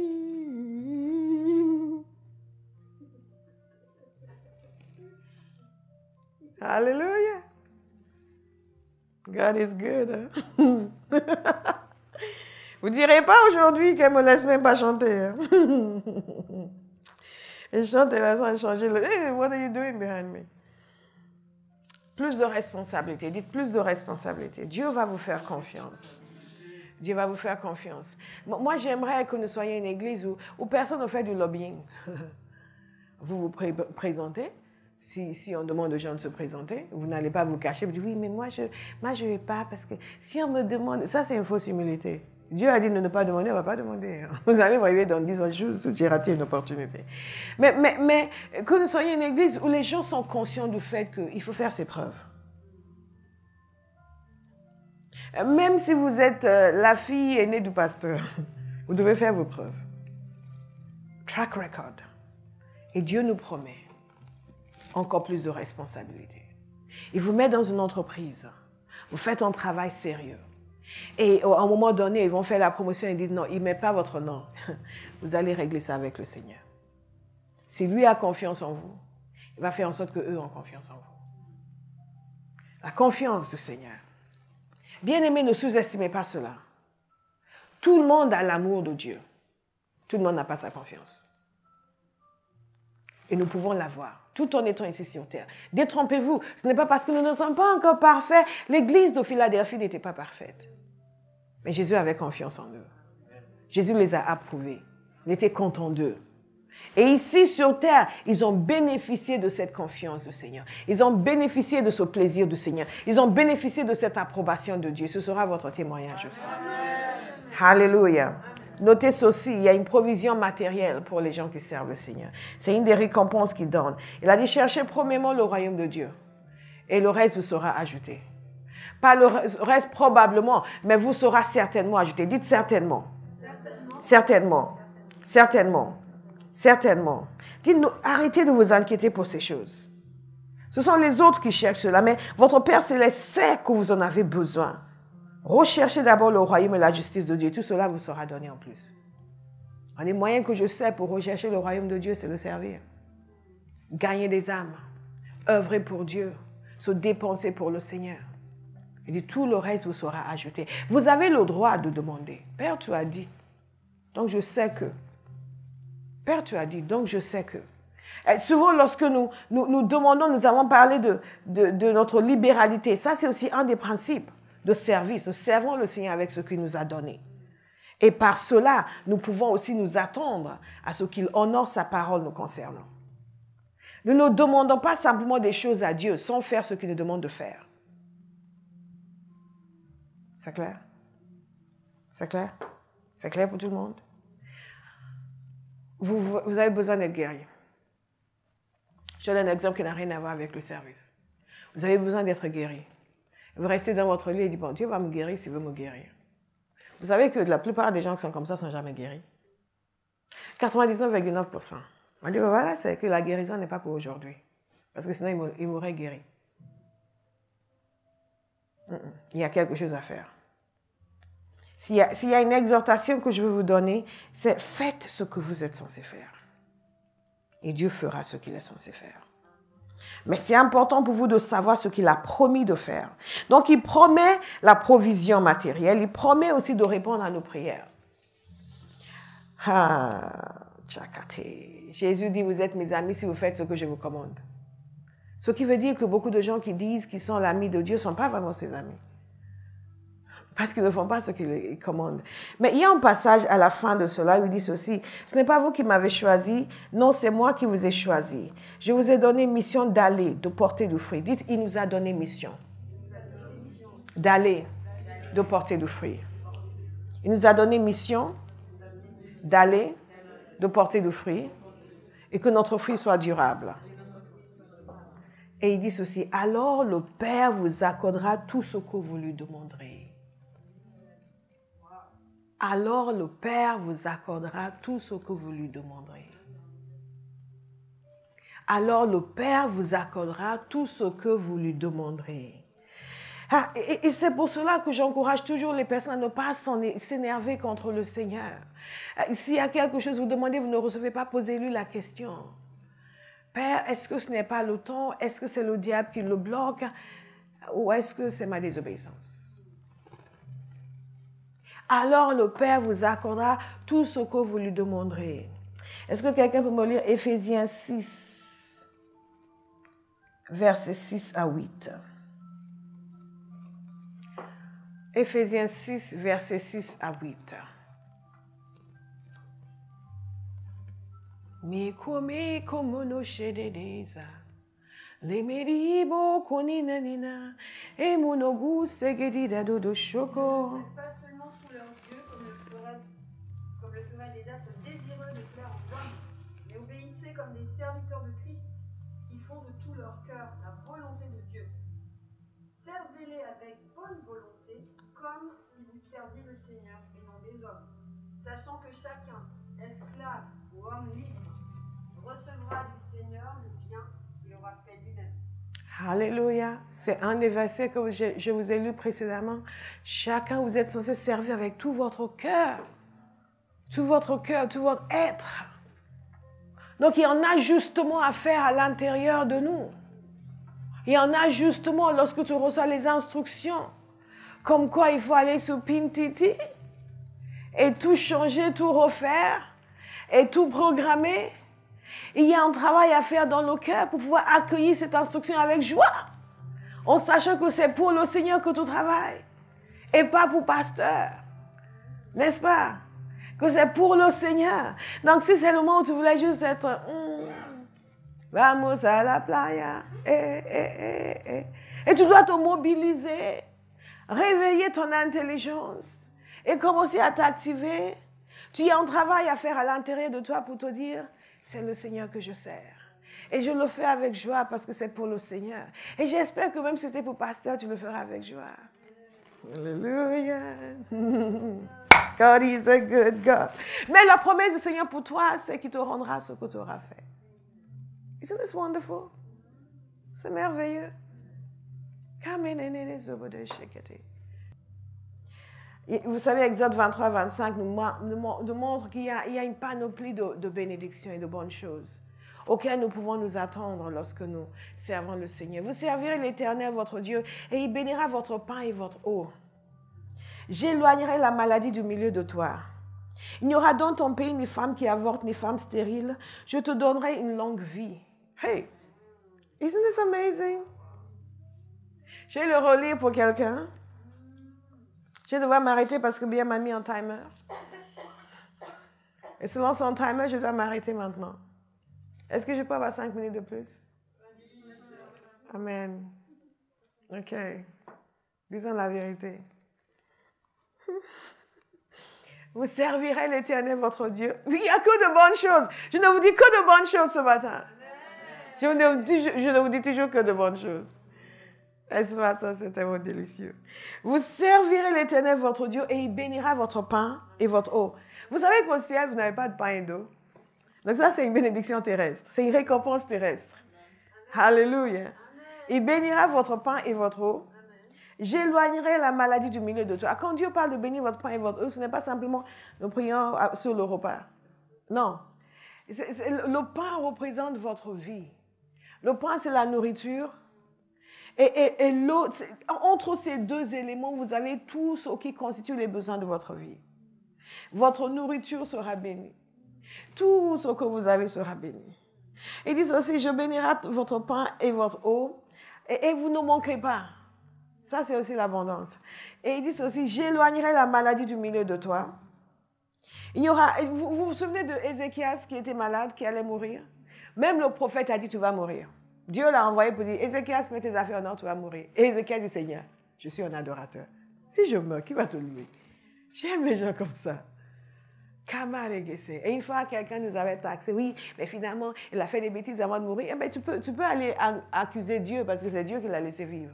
Hallelujah. God is good. Hein? Vous ne direz pas aujourd'hui qu'elle ne me laisse même pas chanter. Hein? Elle chante, elle a changé. Hey, what are you doing behind me? Plus de responsabilité. Dites plus de responsabilité. Dieu va vous faire confiance. Dieu va vous faire confiance. Moi, j'aimerais que nous soyons une église où personne ne fait du lobbying. Vous vous présentez. Si on demande aux gens de se présenter, vous n'allez pas vous cacher. Vous dites, oui, mais moi, je ne vais pas parce que si on me demande... Ça, c'est une fausse humilité. Dieu a dit de ne pas demander, on ne va pas demander. Vous allez voir dans 10 autres jours, j'ai raté une opportunité. Mais que nous soyons une église où les gens sont conscients du fait qu'il faut faire ses preuves. Même si vous êtes la fille aînée du pasteur, vous devez faire vos preuves. Track record. Et Dieu nous promet encore plus de responsabilités. Il vous met dans une entreprise. Vous faites un travail sérieux. Et à un moment donné, ils vont faire la promotion et disent non, il ne met pas votre nom. Vous allez régler ça avec le Seigneur. Si lui a confiance en vous, il va faire en sorte qu'eux ont confiance en vous. La confiance du Seigneur. Bien-aimés, ne sous-estimez pas cela. Tout le monde a l'amour de Dieu. Tout le monde n'a pas sa confiance. Et nous pouvons l'avoir, tout en étant ici sur terre. Détrompez-vous, ce n'est pas parce que nous ne sommes pas encore parfaits. L'église de Philadelphie n'était pas parfaite. Mais Jésus avait confiance en eux. Jésus les a approuvés. Il était content d'eux. Et ici sur terre, ils ont bénéficié de cette confiance du Seigneur. Ils ont bénéficié de ce plaisir du Seigneur. Ils ont bénéficié de cette approbation de Dieu. Ce sera votre témoignage aussi. Alléluia. Notez ceci, il y a une provision matérielle pour les gens qui servent le Seigneur. C'est une des récompenses qu'il donne. Il a dit, cherchez premièrement le royaume de Dieu. Et le reste vous sera ajouté. Pas le reste probablement, mais vous sera certainement ajouté. Dites certainement. Certainement. Certainement. Certainement. Dites, arrêtez de vous inquiéter pour ces choses. Ce sont les autres qui cherchent cela, mais votre Père Céleste sait que vous en avez besoin. Recherchez d'abord le royaume et la justice de Dieu. Tout cela vous sera donné en plus. Un des moyens que je sais pour rechercher le royaume de Dieu, c'est le servir. Gagner des âmes. Œuvrer pour Dieu. Se dépenser pour le Seigneur. Il dit, tout le reste vous sera ajouté. Vous avez le droit de demander. Père, tu as dit. Donc je sais que. Père, tu as dit. Donc je sais que. Et souvent, lorsque nous demandons, nous avons parlé de notre libéralité. Ça, c'est aussi un des principes de service. Nous servons le Seigneur avec ce qu'il nous a donné. Et par cela, nous pouvons aussi nous attendre à ce qu'il honore sa parole nous concernant. Nous ne demandons pas simplement des choses à Dieu sans faire ce qu'il nous demande de faire. C'est clair? C'est clair? C'est clair pour tout le monde? Vous avez besoin d'être guéri. Je donne un exemple qui n'a rien à voir avec le service. Vous avez besoin d'être guéri. Vous restez dans votre lit et dites, bon, Dieu va me guérir s'il veut me guérir. Vous savez que la plupart des gens qui sont comme ça ne sont jamais guéris. 99,9%. On dit, ben voilà, c'est que la guérison n'est pas pour aujourd'hui. Parce que sinon, il m'aurait guéri. Il y a quelque chose à faire. S'il y a une exhortation que je veux vous donner, c'est faites ce que vous êtes censé faire. Et Dieu fera ce qu'il est censé faire. Mais c'est important pour vous de savoir ce qu'il a promis de faire. Donc, il promet la provision matérielle. Il promet aussi de répondre à nos prières. Jésus dit, vous êtes mes amis si vous faites ce que je vous commande. Ce qui veut dire que beaucoup de gens qui disent qu'ils sont l'ami de Dieu ne sont pas vraiment ses amis. Parce qu'ils ne font pas ce qu'il commande. Mais il y a un passage à la fin de cela où il dit ceci. Ce n'est pas vous qui m'avez choisi. Non, c'est moi qui vous ai choisi. Je vous ai donné mission d'aller, de porter du fruit. Dites, il nous a donné mission. d'aller, de porter du fruit. Il nous a donné mission d'aller, de porter du fruit et que notre fruit soit durable. Et il dit ceci, alors le Père vous accordera tout ce que vous lui demanderez. Alors le Père vous accordera tout ce que vous lui demanderez. Alors le Père vous accordera tout ce que vous lui demanderez. Ah, et c'est pour cela que j'encourage toujours les personnes à ne pas s'énerver contre le Seigneur. S'il y a quelque chose, vous demandez, vous ne recevez pas, posez-lui la question. Père, est-ce que ce n'est pas le temps? Est-ce que c'est le diable qui le bloque? Ou est-ce que c'est ma désobéissance? Alors le Père vous accordera tout ce que vous lui demanderez. Est-ce que quelqu'un peut me lire Éphésiens 6, versets 6 à 8? Éphésiens 6, versets 6 à 8. Mi come no shedeza, le meribo konina nina, e mono guste gedida dodo shoko. Pas seulement sous leurs yeux comme le feraient des êtres désireux de plaire aux hommes, mais obéissez comme des serviteurs de Christ qui font de tout leur cœur la volonté de Dieu. Servez-les avec bonne volonté, comme si vous serviez le Seigneur et non des hommes, sachant que chacun, esclave ou homme libre, recevra du Seigneur le bien qu'il aura fait lui-même. Alléluia. C'est un des versets que je vous ai lu précédemment. Chacun, vous êtes censé servir avec tout votre cœur, tout votre être. Donc, il y en a justement à faire à l'intérieur de nous. Il y en a justement lorsque tu reçois les instructions, comme quoi il faut aller sur Pintiti et tout changer, tout refaire et tout programmer. Il y a un travail à faire dans le cœur pour pouvoir accueillir cette instruction avec joie, en sachant que c'est pour le Seigneur que tu travailles et pas pour pasteur. N'est-ce pas? Que c'est pour le Seigneur. Donc si c'est le moment où tu voulais juste être vamos à la playa, et tu dois te mobiliser, réveiller ton intelligence et commencer à t'activer, tu as un travail à faire à l'intérieur de toi pour te dire, c'est le Seigneur que je sers. Et je le fais avec joie parce que c'est pour le Seigneur. Et j'espère que même si c'était pour pasteur, tu le feras avec joie. Alléluia. God is a good God. Mais la promesse du Seigneur pour toi, c'est qu'il te rendra ce que tu auras fait. Isn't this wonderful? C'est merveilleux. Vous savez, Exode 23, 25 nous montre qu'il y a une panoplie de bénédictions et de bonnes choses auxquelles nous pouvons nous attendre lorsque nous servons le Seigneur. Vous servirez l'Éternel, votre Dieu, et il bénira votre pain et votre eau. J'éloignerai la maladie du milieu de toi. Il n'y aura dans ton pays ni femme qui avorte, ni femme stérile. Je te donnerai une longue vie. Hey, isn't this amazing? Je vais le relire pour quelqu'un. Je vais devoir m'arrêter parce que bien m'a mis en timer. Et selon son timer, je dois m'arrêter maintenant. Est-ce que je peux avoir 5 minutes de plus? Amen. OK. Disons la vérité. Vous servirez l'Éternel, votre Dieu. Il n'y a que de bonnes choses. Je ne vous dis que de bonnes choses ce matin. Je ne vous dis toujours que de bonnes choses. Et ce matin, c'était vraiment délicieux. Vous servirez l'Éternel, votre Dieu, et il bénira votre pain et votre eau. Vous savez qu'au ciel, vous n'avez pas de pain et d'eau. Donc ça, c'est une bénédiction terrestre. C'est une récompense terrestre. Alléluia. Il bénira votre pain et votre eau. J'éloignerai la maladie du milieu de toi. Quand Dieu parle de bénir votre pain et votre eau, ce n'est pas simplement nous prions sur le repas. Non. Le pain représente votre vie. Le pain, c'est la nourriture. Et l'eau, entre ces deux éléments, vous avez tout ce qui constitue les besoins de votre vie. Votre nourriture sera bénie. Tout ce que vous avez sera béni. Il dit aussi, je bénirai votre pain et votre eau, et vous ne manquerez pas. Ça, c'est aussi l'abondance. Et il dit aussi, j'éloignerai la maladie du milieu de toi. Il y aura, vous vous souvenez de Ézéchias qui était malade, qui allait mourir? Même le prophète a dit, tu vas mourir. Dieu l'a envoyé pour dire, Ézéchias, mets tes affaires en ordre, tu vas mourir. Et Ézéchias dit, Seigneur, Je suis un adorateur. Si je meurs, qui va te louer? J'aime les gens comme ça. Et une fois, quelqu'un nous avait taxé. Oui, mais finalement, il a fait des bêtises avant de mourir. Eh bien, tu peux aller accuser Dieu parce que c'est Dieu qui l'a laissé vivre.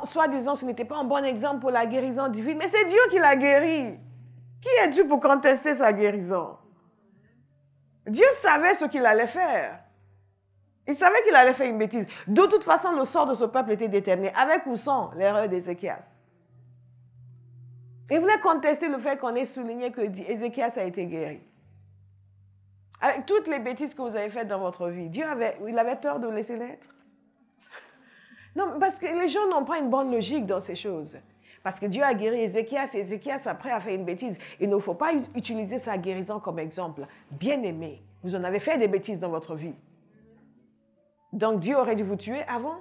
Soi-disant, ce n'était pas un bon exemple pour la guérison divine, mais c'est Dieu qui l'a guéri. Qui es-tu pour contester sa guérison? Dieu savait ce qu'il allait faire. Il savait qu'il allait faire une bêtise. De toute façon, le sort de ce peuple était déterminé, avec ou sans l'erreur d'Ézéchias. Il voulait contester le fait qu'on ait souligné que Ézéchias a été guéri. Avec toutes les bêtises que vous avez faites dans votre vie, il avait tort de vous laisser l'être. Non, parce que les gens n'ont pas une bonne logique dans ces choses. Parce que Dieu a guéri Ézéchias et Ézéchias après a fait une bêtise. Il ne faut pas utiliser sa guérison comme exemple. Bien-aimé, vous en avez fait des bêtises dans votre vie. Donc Dieu aurait dû vous tuer avant.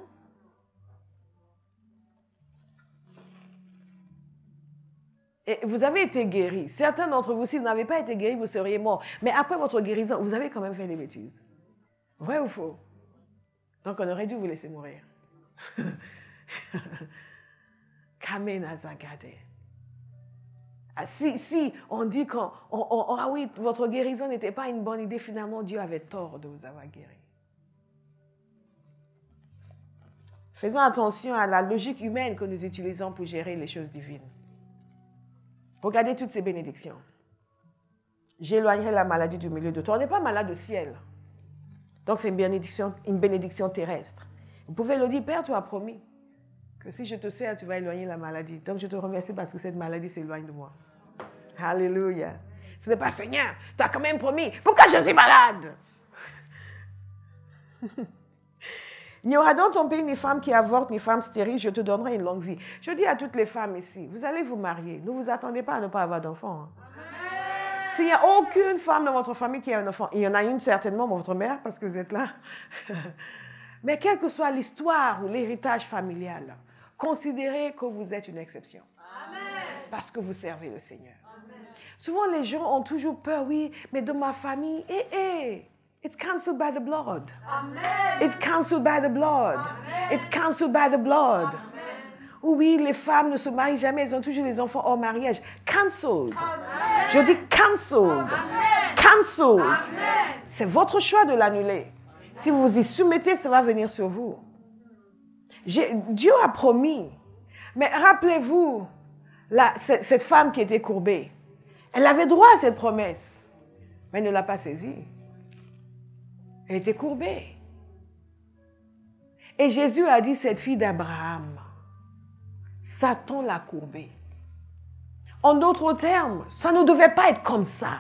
Et vous avez été guéri. Certains d'entre vous, si vous n'avez pas été guéri, vous seriez morts. Mais après votre guérison, vous avez quand même fait des bêtises. Vrai ou faux? Donc on aurait dû vous laisser mourir. Si on dit ah oui, votre guérison n'était pas une bonne idée, finalement Dieu avait tort de vous avoir guéri. Faisons attention à la logique humaine que nous utilisons pour gérer les choses divines. Regardez toutes ces bénédictions. J'éloignerai la maladie du milieu de toi. On n'est pas malade au ciel. Donc c'est une bénédiction terrestre. Vous pouvez le dire, Père, tu as promis que si je te sers, tu vas éloigner la maladie. Donc je te remercie parce que cette maladie s'éloigne de moi. Alléluia. Ce n'est pas Seigneur, tu as quand même promis. Pourquoi je suis malade? Il n'y aura dans ton pays ni femme qui avorte, ni femme stérile, je te donnerai une longue vie. Je dis à toutes les femmes ici, vous allez vous marier. Ne vous attendez pas à ne pas avoir d'enfants. Hein. S'il n'y a aucune femme dans votre famille qui a un enfant, il y en a une certainement, votre mère, parce que vous êtes là. Mais quelle que soit l'histoire ou l'héritage familial, considérez que vous êtes une exception. Amen. Parce que vous servez le Seigneur. Amen. Souvent, les gens ont toujours peur, oui, mais de ma famille, it's cancelled by the blood. Amen. It's cancelled by the blood. Amen. It's cancelled by the blood. Amen. Oui, les femmes ne se marient jamais, elles ont toujours des enfants hors mariage. Cancelled. Amen. Je dis cancelled. Amen. Cancelled. C'est votre choix de l'annuler. Si vous vous y soumettez, ça va venir sur vous. Dieu a promis. Mais rappelez-vous, cette femme qui était courbée, elle avait droit à cette promesse, mais elle ne l'a pas saisie. Elle était courbée. Et Jésus a dit, cette fille d'Abraham, Satan l'a courbée. En d'autres termes, ça ne devait pas être comme ça.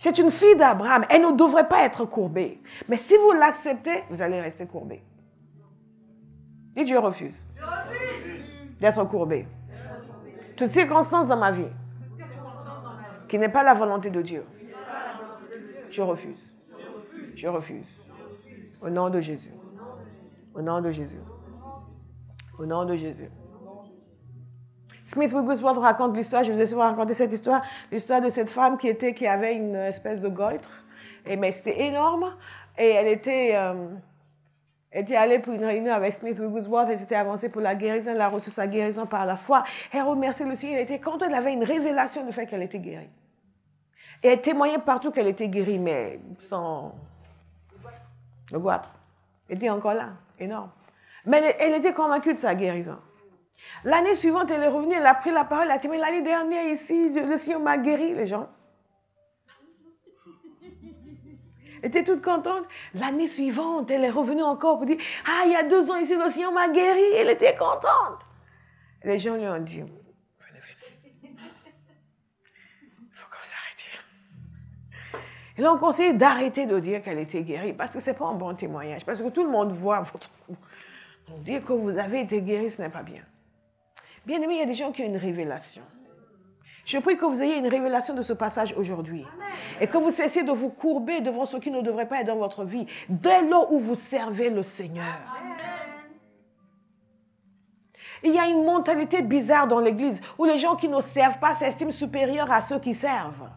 C'est une fille d'Abraham, elle ne devrait pas être courbée. Mais si vous l'acceptez, vous allez rester courbé. Dites, je refuse. Je refuse d'être courbé. Toute circonstance dans ma vie qui n'est pas la volonté de Dieu. Je refuse. Je refuse. Au nom de Jésus. Au nom de Jésus. Au nom de Jésus. Smith Wigglesworth raconte l'histoire, je vous ai souvent raconté cette histoire, l'histoire de cette femme qui avait une espèce de goitre, mais c'était énorme, et elle était allée pour une réunion avec Smith Wigglesworth, elle s'était avancée pour la guérison, elle a reçu sa guérison par la foi, elle remerciait le Seigneur, elle était contente, elle avait une révélation du fait qu'elle était guérie. Et elle témoignait partout qu'elle était guérie, mais sans le goitre. Elle était encore là, énorme. Mais elle était convaincue de sa guérison. L'année suivante, elle est revenue, elle a pris la parole, elle a témoigné. L'année dernière, ici, le Seigneur m'a guéri, les gens. Elle était toute contente. L'année suivante, elle est revenue encore pour dire, ah, il y a 2 ans ici, le Seigneur m'a guéri. Elle était contente. Et les gens lui ont dit, venez. Il faut que vous arrêtiez. Et là, on conseille d'arrêter de dire qu'elle était guérie, parce que ce n'est pas un bon témoignage, parce que tout le monde voit votre coup. Donc, dire que vous avez été guéri, ce n'est pas bien. Bien aimé, il y a des gens qui ont une révélation. Je prie que vous ayez une révélation de ce passage aujourd'hui. Et que vous cessiez de vous courber devant ce qui ne devrait pas être dans votre vie, dès lors où vous servez le Seigneur. Amen. Il y a une mentalité bizarre dans l'Église où les gens qui ne servent pas s'estiment supérieurs à ceux qui servent.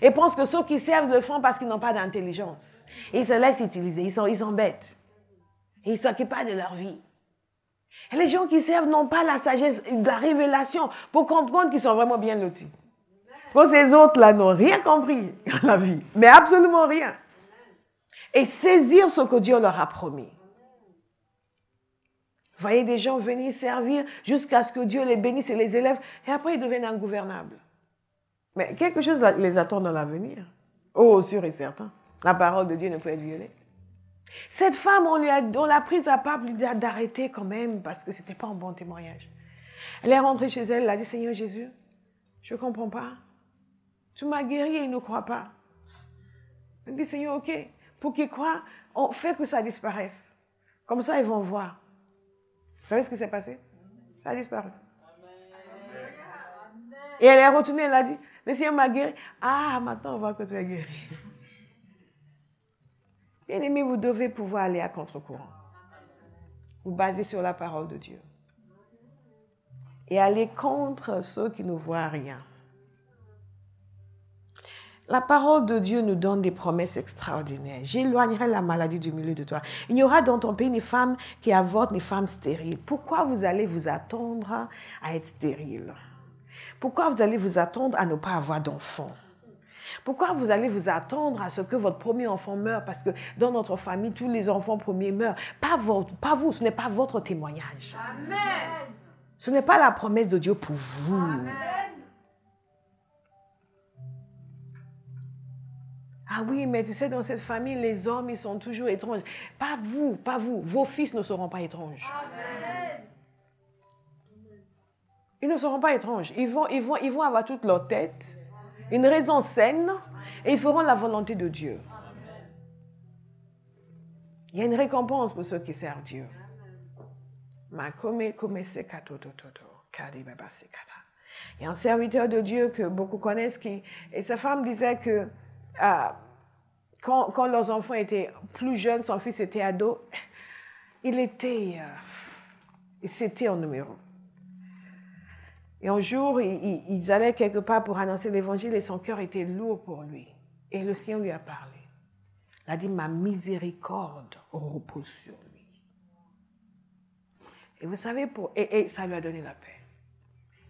Et pensent que ceux qui servent le font parce qu'ils n'ont pas d'intelligence. Et ils se laissent utiliser, ils sont bêtes. Et ils ne s'occupent pas de leur vie. Et les gens qui servent n'ont pas la sagesse, la révélation pour comprendre qu'ils sont vraiment bien lotis. Pour ces autres-là n'ont rien compris à la vie, mais absolument rien. Et saisir ce que Dieu leur a promis. Vous voyez des gens venir servir jusqu'à ce que Dieu les bénisse et les élève, et après ils deviennent ingouvernables. Mais quelque chose les attend dans l'avenir. Oh, sûr et certain. La parole de Dieu ne peut être violée. Cette femme, on l'a prise à part d'arrêter quand même, parce que ce n'était pas un bon témoignage. Elle est rentrée chez elle, elle a dit, Seigneur Jésus, je ne comprends pas. Tu m'as guéri et ils ne croient pas. Elle dit, Seigneur, ok, pour qu'ils croient, on fait que ça disparaisse. Comme ça, ils vont voir. Vous savez ce qui s'est passé? Ça a disparu. Et elle est retournée, elle a dit, le Seigneur m'a guéri. Ah, maintenant on voit que tu es guéri. Bien-aimés, vous devez pouvoir aller à contre-courant. Vous basez sur la parole de Dieu. Et aller contre ceux qui ne voient rien. La parole de Dieu nous donne des promesses extraordinaires. J'éloignerai la maladie du milieu de toi. Il n'y aura dans ton pays ni femme qui avorte, ni femme stérile. Pourquoi vous allez vous attendre à être stérile? Pourquoi vous allez vous attendre à ne pas avoir d'enfant? Pourquoi vous allez vous attendre à ce que votre premier enfant meure? Parce que dans notre famille, tous les enfants premiers meurent. Pas vous, ce n'est pas votre témoignage. Amen. Ce n'est pas la promesse de Dieu pour vous. Amen. Ah oui, mais tu sais, dans cette famille, les hommes, ils sont toujours étranges. Pas vous, pas vous. Vos fils ne seront pas étranges. Amen. Ils ne seront pas étranges. Ils vont avoir toute leur tête, une raison saine, et ils feront la volonté de Dieu. Il y a une récompense pour ceux qui servent Dieu. Il y a un serviteur de Dieu que beaucoup connaissent, et sa femme disait que quand leurs enfants étaient plus jeunes, son fils était ado, c'était en numéro. Et un jour, ils allaient quelque part pour annoncer l'évangile et son cœur était lourd pour lui. Et le Seigneur lui a parlé. Il a dit, ma miséricorde repose sur lui. Et vous savez, et ça lui a donné la paix.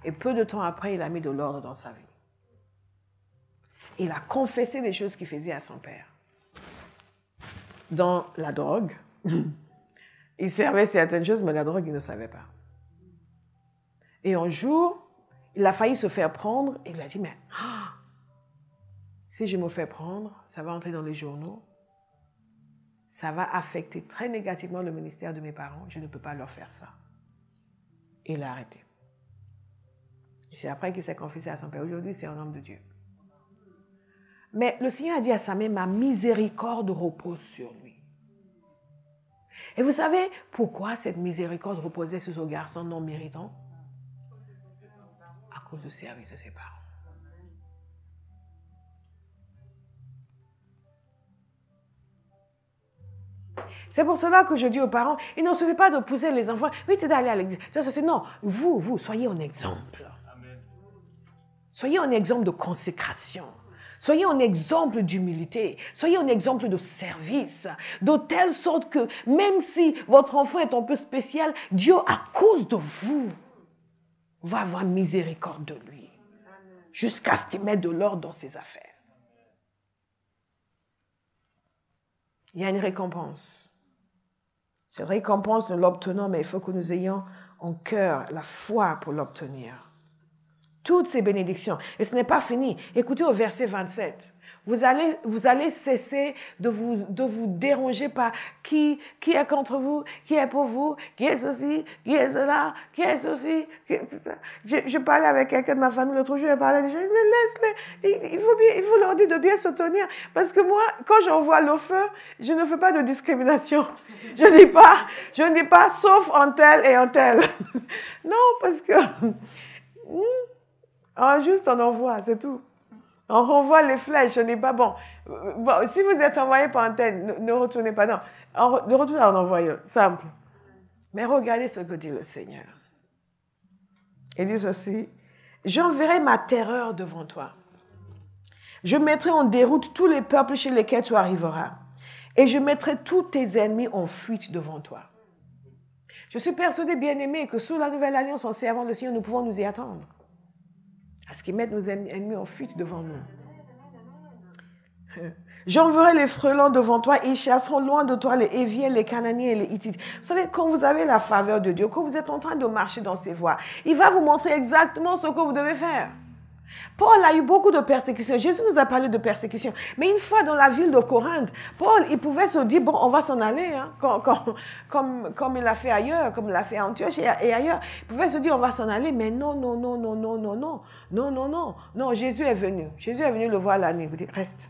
Et peu de temps après, il a mis de l'ordre dans sa vie. Il a confessé les choses qu'il faisait à son père. Dans la drogue, il servait certaines choses, mais la drogue, il ne savait pas. Et un jour, il a failli se faire prendre et il a dit, mais si je me fais prendre, ça va entrer dans les journaux, ça va affecter très négativement le ministère de mes parents, je ne peux pas leur faire ça. Et il a arrêté. Et c'est après qu'il s'est confessé à son père. Aujourd'hui, c'est un homme de Dieu. Mais le Seigneur a dit à sa mère, ma miséricorde repose sur lui. Et vous savez pourquoi cette miséricorde reposait sur ce garçon non méritant? À cause du service de ses parents. C'est pour cela que je dis aux parents, il ne suffit pas de pousser les enfants. Oui, tu dois aller à l'église. Non, vous, soyez un exemple. Amen. Soyez un exemple de consécration. Soyez un exemple d'humilité. Soyez un exemple de service. De telle sorte que même si votre enfant est un peu spécial, Dieu, à cause de vous, va avoir miséricorde de lui. Jusqu'à ce qu'il mette de l'ordre dans ses affaires. Il y a une récompense. Cette récompense, nous l'obtenons, mais il faut que nous ayons en cœur la foi pour l'obtenir. Toutes ces bénédictions. Et ce n'est pas fini. Écoutez au verset 27. Vous allez cesser de vous déranger par qui est contre vous, qui est pour vous, qui est ceci, qui est cela, qui est ceci. Je parlais avec quelqu'un de ma famille l'autre jour, elle parlait des gens, mais laisse-les, il faut leur dire de bien se tenir. Parce que moi, quand j'envoie le feu, je ne fais pas de discrimination. Je ne dis pas sauf en tel et en tel. Non, parce que juste on envoie, c'est tout. On renvoie les flèches, on n'est pas bon. Si vous êtes envoyé par antenne, ne retournez pas. Non, ne retournez en envoyeur, simple. Mais regardez ce que dit le Seigneur. Il dit ceci, j'enverrai ma terreur devant toi. Je mettrai en déroute tous les peuples chez lesquels tu arriveras. Et je mettrai tous tes ennemis en fuite devant toi. Je suis persuadée, bien-aimés, que sous la nouvelle alliance, en servant le Seigneur, nous pouvons nous y attendre. À ce qu'ils mettent nos ennemis en fuite devant nous. J'enverrai les frelons devant toi, ils chasseront loin de toi les Héviens, les Cananéens et les Hittites. Vous savez, quand vous avez la faveur de Dieu, quand vous êtes en train de marcher dans ses voies, il va vous montrer exactement ce que vous devez faire. Paul a eu beaucoup de persécutions. Jésus nous a parlé de persécutions. Mais une fois dans la ville de Corinthe, Paul, il pouvait se dire, bon, on va s'en aller, hein, comme il l'a fait ailleurs, comme il l'a fait à Antioche et ailleurs. Il pouvait se dire, on va s'en aller, mais non, Jésus est venu. Jésus est venu le voir la nuit. Il vous dit, reste.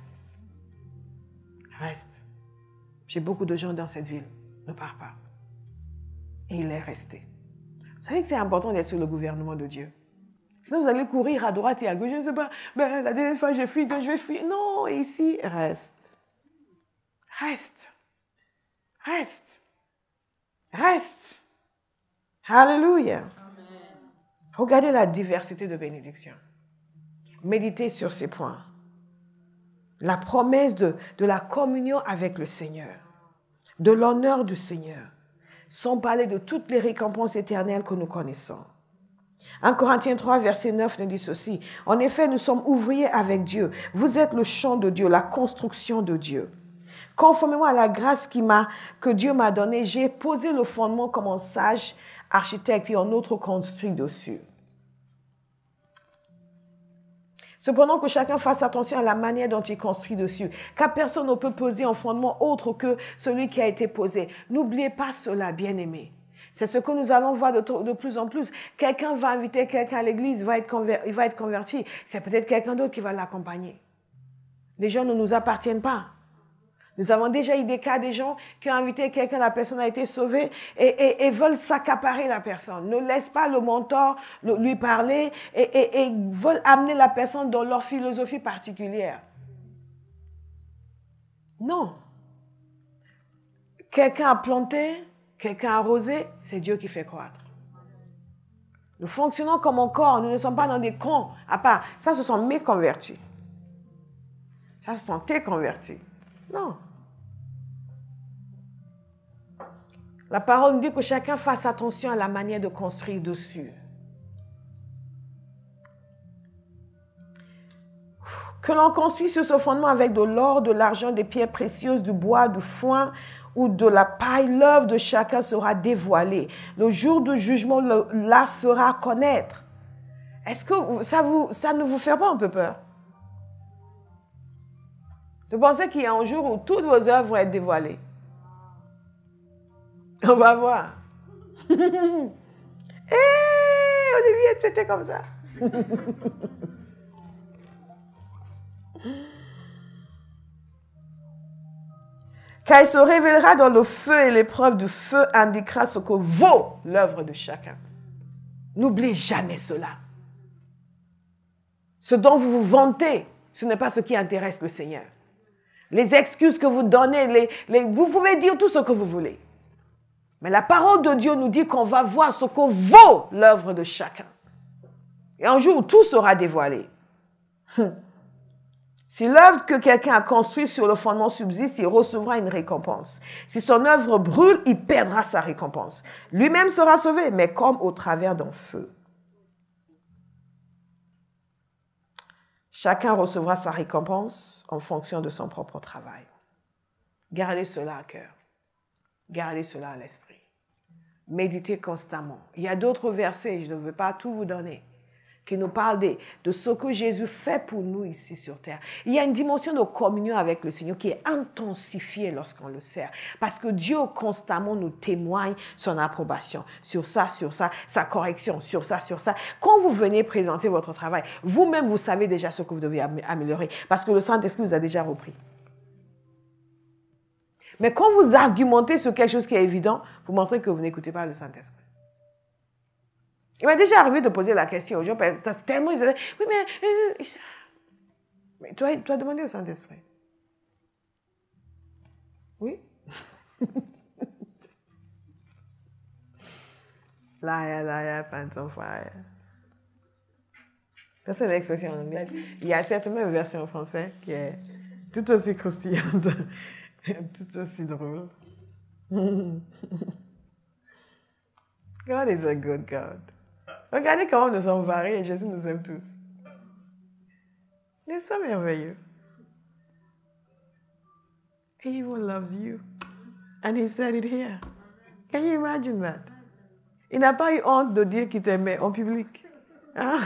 Reste. J'ai beaucoup de gens dans cette ville. Ne pars pas. Et il est resté. Vous savez que c'est important d'être sur le gouvernement de Dieu. Sinon, vous allez courir à droite et à gauche. Je ne sais pas, ben, la dernière fois, je fuis, je vais fuir. Non, ici, reste. Reste. Reste. Reste. Alléluia. Amen. Regardez la diversité de bénédictions. Méditez sur ces points. La promesse de la communion avec le Seigneur, de l'honneur du Seigneur, sans parler de toutes les récompenses éternelles que nous connaissons. 1 Corinthiens 3, verset 9 nous dit ceci. En effet, nous sommes ouvriers avec Dieu. Vous êtes le champ de Dieu, la construction de Dieu. Conformément à la grâce que Dieu m'a donnée, j'ai posé le fondement comme un sage architecte et un autre construit dessus. Cependant que chacun fasse attention à la manière dont il construit dessus, car personne ne peut poser un fondement autre que celui qui a été posé. N'oubliez pas cela, bien-aimés. C'est ce que nous allons voir de plus en plus. Quelqu'un va inviter quelqu'un à l'église, il va être converti. C'est peut-être quelqu'un d'autre qui va l'accompagner. Les gens ne nous appartiennent pas. Nous avons déjà eu des cas des gens qui ont invité quelqu'un, la personne a été sauvée et veulent s'accaparer la personne. Ne laissent pas le mentor lui parler et veulent amener la personne dans leur philosophie particulière. Non. Quelqu'un a planté, quelqu'un a arrosé, c'est Dieu qui fait croître. Nous fonctionnons comme un corps, nous ne sommes pas dans des camps à part. Ça, ce sont mes convertis. Ça, ce sont tes convertis. Non. La parole nous dit que chacun fasse attention à la manière de construire dessus. Que l'on construise sur ce fondement avec de l'or, de l'argent, des pierres précieuses, du bois, du foin ou de la paille, l'œuvre de chacun sera dévoilée. Le jour du jugement la fera connaître. Est-ce que ça ne vous fait pas un peu peur? De penser qu'il y a un jour où toutes vos œuvres vont être dévoilées. On va voir. Hé, Olivier, tu étais comme ça. Car il se révélera dans le feu et l'épreuve du feu indiquera ce que vaut l'œuvre de chacun. N'oubliez jamais cela. Ce dont vous vous vantez, ce n'est pas ce qui intéresse le Seigneur. Les excuses que vous donnez, vous pouvez dire tout ce que vous voulez. Mais la parole de Dieu nous dit qu'on va voir ce que vaut l'œuvre de chacun. Et un jour, tout sera dévoilé. Si l'œuvre que quelqu'un a construite sur le fondement subsiste, il recevra une récompense. Si son œuvre brûle, il perdra sa récompense. Lui-même sera sauvé, mais comme au travers d'un feu. Chacun recevra sa récompense en fonction de son propre travail. Gardez cela à cœur. Gardez cela à l'esprit. Méditez constamment. Il y a d'autres versets, je ne veux pas tout vous donner, qui nous parlent de ce que Jésus fait pour nous ici sur terre. Il y a une dimension de communion avec le Seigneur qui est intensifiée lorsqu'on le sert. Parce que Dieu constamment nous témoigne son approbation. Sur ça, sa correction, sur ça. Quand vous venez présenter votre travail, vous-même, vous savez déjà ce que vous devez améliorer. Parce que le Saint-Esprit vous a déjà repris. Mais quand vous argumentez sur quelque chose qui est évident, vous montrez que vous n'écoutez pas le Saint-Esprit. Il m'est déjà arrivé de poser la question aux gens, tellement ils disaient, oui, mais tu as demandé au Saint-Esprit. Oui. Liar, pants on fire. Ça, c'est l'expression en anglais. Il y a certainement une version en français qui est tout aussi croustillante. Tout aussi drôle. God is a good God. Regardez comment nous sommes variés et Jésus nous aime tous. N'est-ce pas merveilleux? He even loves you. And he said it here. Can you imagine that? Il n'a pas eu honte de dire qu'il t'aimait en public. Hein?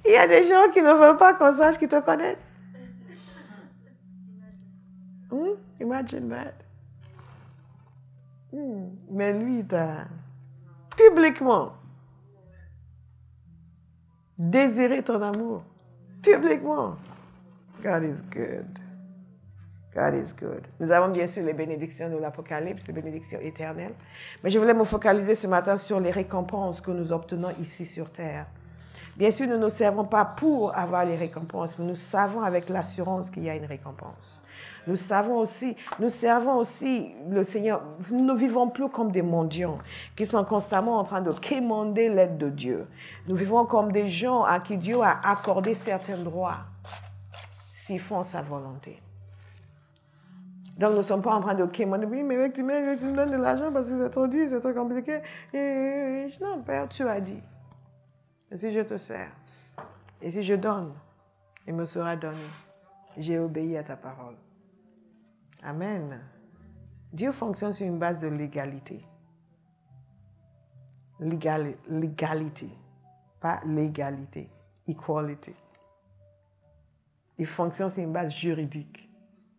Il y a des gens qui ne veulent pas qu'on sache qu'ils te connaissent. Imagine that. Mais lui, il t'a publiquement désiré ton amour. Publiquement. God is good. God is good. Nous avons bien sûr les bénédictions de l'Apocalypse, les bénédictions éternelles. Mais je voulais me focaliser ce matin sur les récompenses que nous obtenons ici sur terre. Bien sûr, nous ne servons pas pour avoir les récompenses, mais nous savons avec l'assurance qu'il y a une récompense. Nous servons aussi le Seigneur. Nous ne vivons plus comme des mendiants qui sont constamment en train de quémander l'aide de Dieu. Nous vivons comme des gens à qui Dieu a accordé certains droits s'ils font sa volonté. Donc, nous ne sommes pas en train de quémander. Oui, mais tu me donnes de l'argent parce que c'est trop dur, c'est trop compliqué. Non, Père, tu as dit. Et si je te sers, et si je donne, il me sera donné. J'ai obéi à ta parole. Amen. Dieu fonctionne sur une base de légalité. Legalité. Pas légalité. Equality. Il fonctionne sur une base juridique.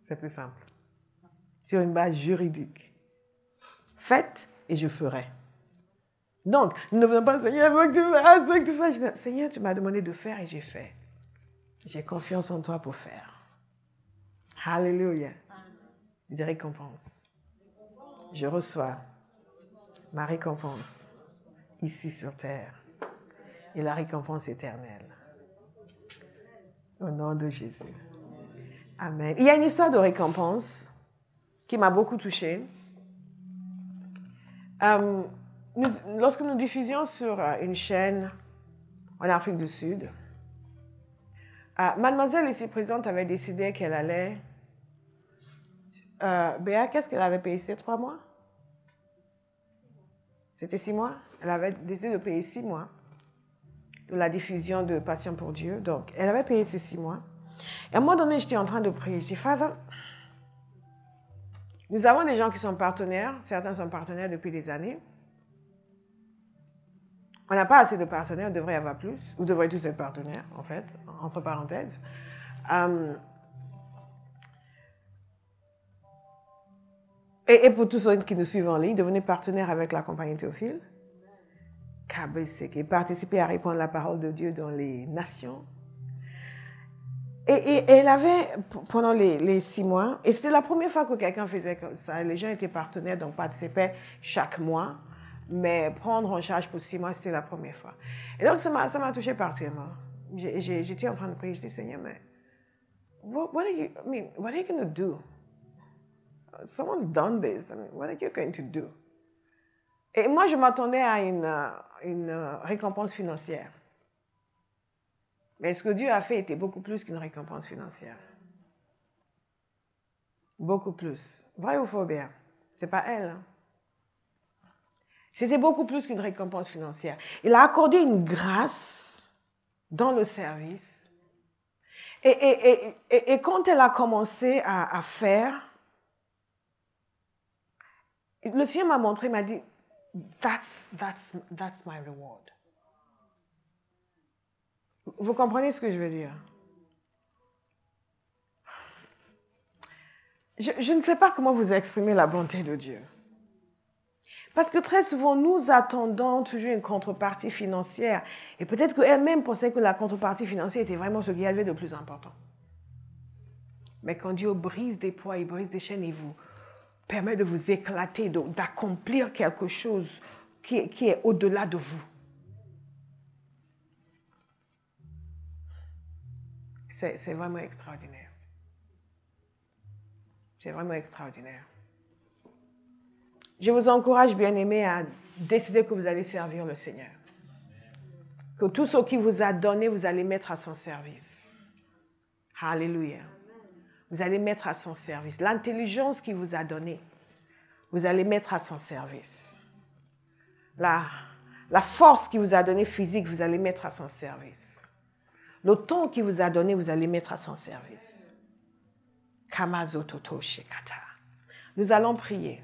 C'est plus simple. Sur une base juridique. Faites et je ferai. Donc, nous ne venons pas, Seigneur, veux que tu fasses. Seigneur, tu m'as demandé de faire et j'ai fait. J'ai confiance en toi pour faire. Alléluia. Des récompenses. Je reçois ma récompense ici sur terre et la récompense éternelle. Au nom de Jésus. Amen. Il y a une histoire de récompense qui m'a beaucoup touchée. Lorsque nous diffusions sur une chaîne en Afrique du Sud, mademoiselle ici présente avait décidé qu'elle allait... Béa, qu'est-ce qu'elle avait payé? C'était 3 mois? C'était 6 mois? Elle avait décidé de payer 6 mois de la diffusion de Passion pour Dieu. Donc, elle avait payé ces 6 mois. Et à un moment donné, j'étais en train de prier. Je dis, Father, nous avons des gens qui sont partenaires. Certains sont partenaires depuis des années. On n'a pas assez de partenaires, on devrait y avoir plus. Vous devriez tous être partenaires, en fait, entre parenthèses. Et pour tous ceux qui nous suivent en ligne, devenez partenaires avec la compagnie Théophile. Qui participez à répandre la parole de Dieu dans les nations. Et elle avait, pendant les 6 mois, et c'était la première fois que quelqu'un faisait comme ça. Les gens étaient partenaires, donc participaient chaque mois. Mais prendre en charge pour 6 mois, c'était la première fois. Et donc, ça m'a touché particulièrement. J'étais en train de prier, je dis, Seigneur, mais what are you going to do? Someone's done this. I mean, what are you going to do? Et moi, je m'attendais à une récompense financière. Mais ce que Dieu a fait était beaucoup plus qu'une récompense financière. Beaucoup plus. Vrai ou faux, bien? C'est pas elle, hein? C'était beaucoup plus qu'une récompense financière. Il a accordé une grâce dans le service. Et quand elle a commencé à faire, le Seigneur m'a montré, m'a dit, that's my reward. Vous comprenez ce que je veux dire? Je ne sais pas comment vous exprimer la bonté de Dieu. Parce que très souvent, nous attendons toujours une contrepartie financière. Et peut-être qu'elle-même pensait que la contrepartie financière était vraiment ce qu'il y avait de plus important. Mais quand Dieu brise des poids, il brise des chaînes et vous permet de vous éclater, d'accomplir quelque chose qui est au-delà de vous. C'est vraiment extraordinaire. C'est vraiment extraordinaire. Je vous encourage, bien-aimés, à décider que vous allez servir le Seigneur. Que tout ce qu'il vous a donné, vous allez mettre à son service. Alléluia. vous allez mettre à son service. L'intelligence qu'il vous a donnée, vous allez mettre à son service. La force qu'il vous a donnée physique, vous allez mettre à son service. Le temps qu'il vous a donné, vous allez mettre à son service. Kamazototo Shekata. Nous allons prier.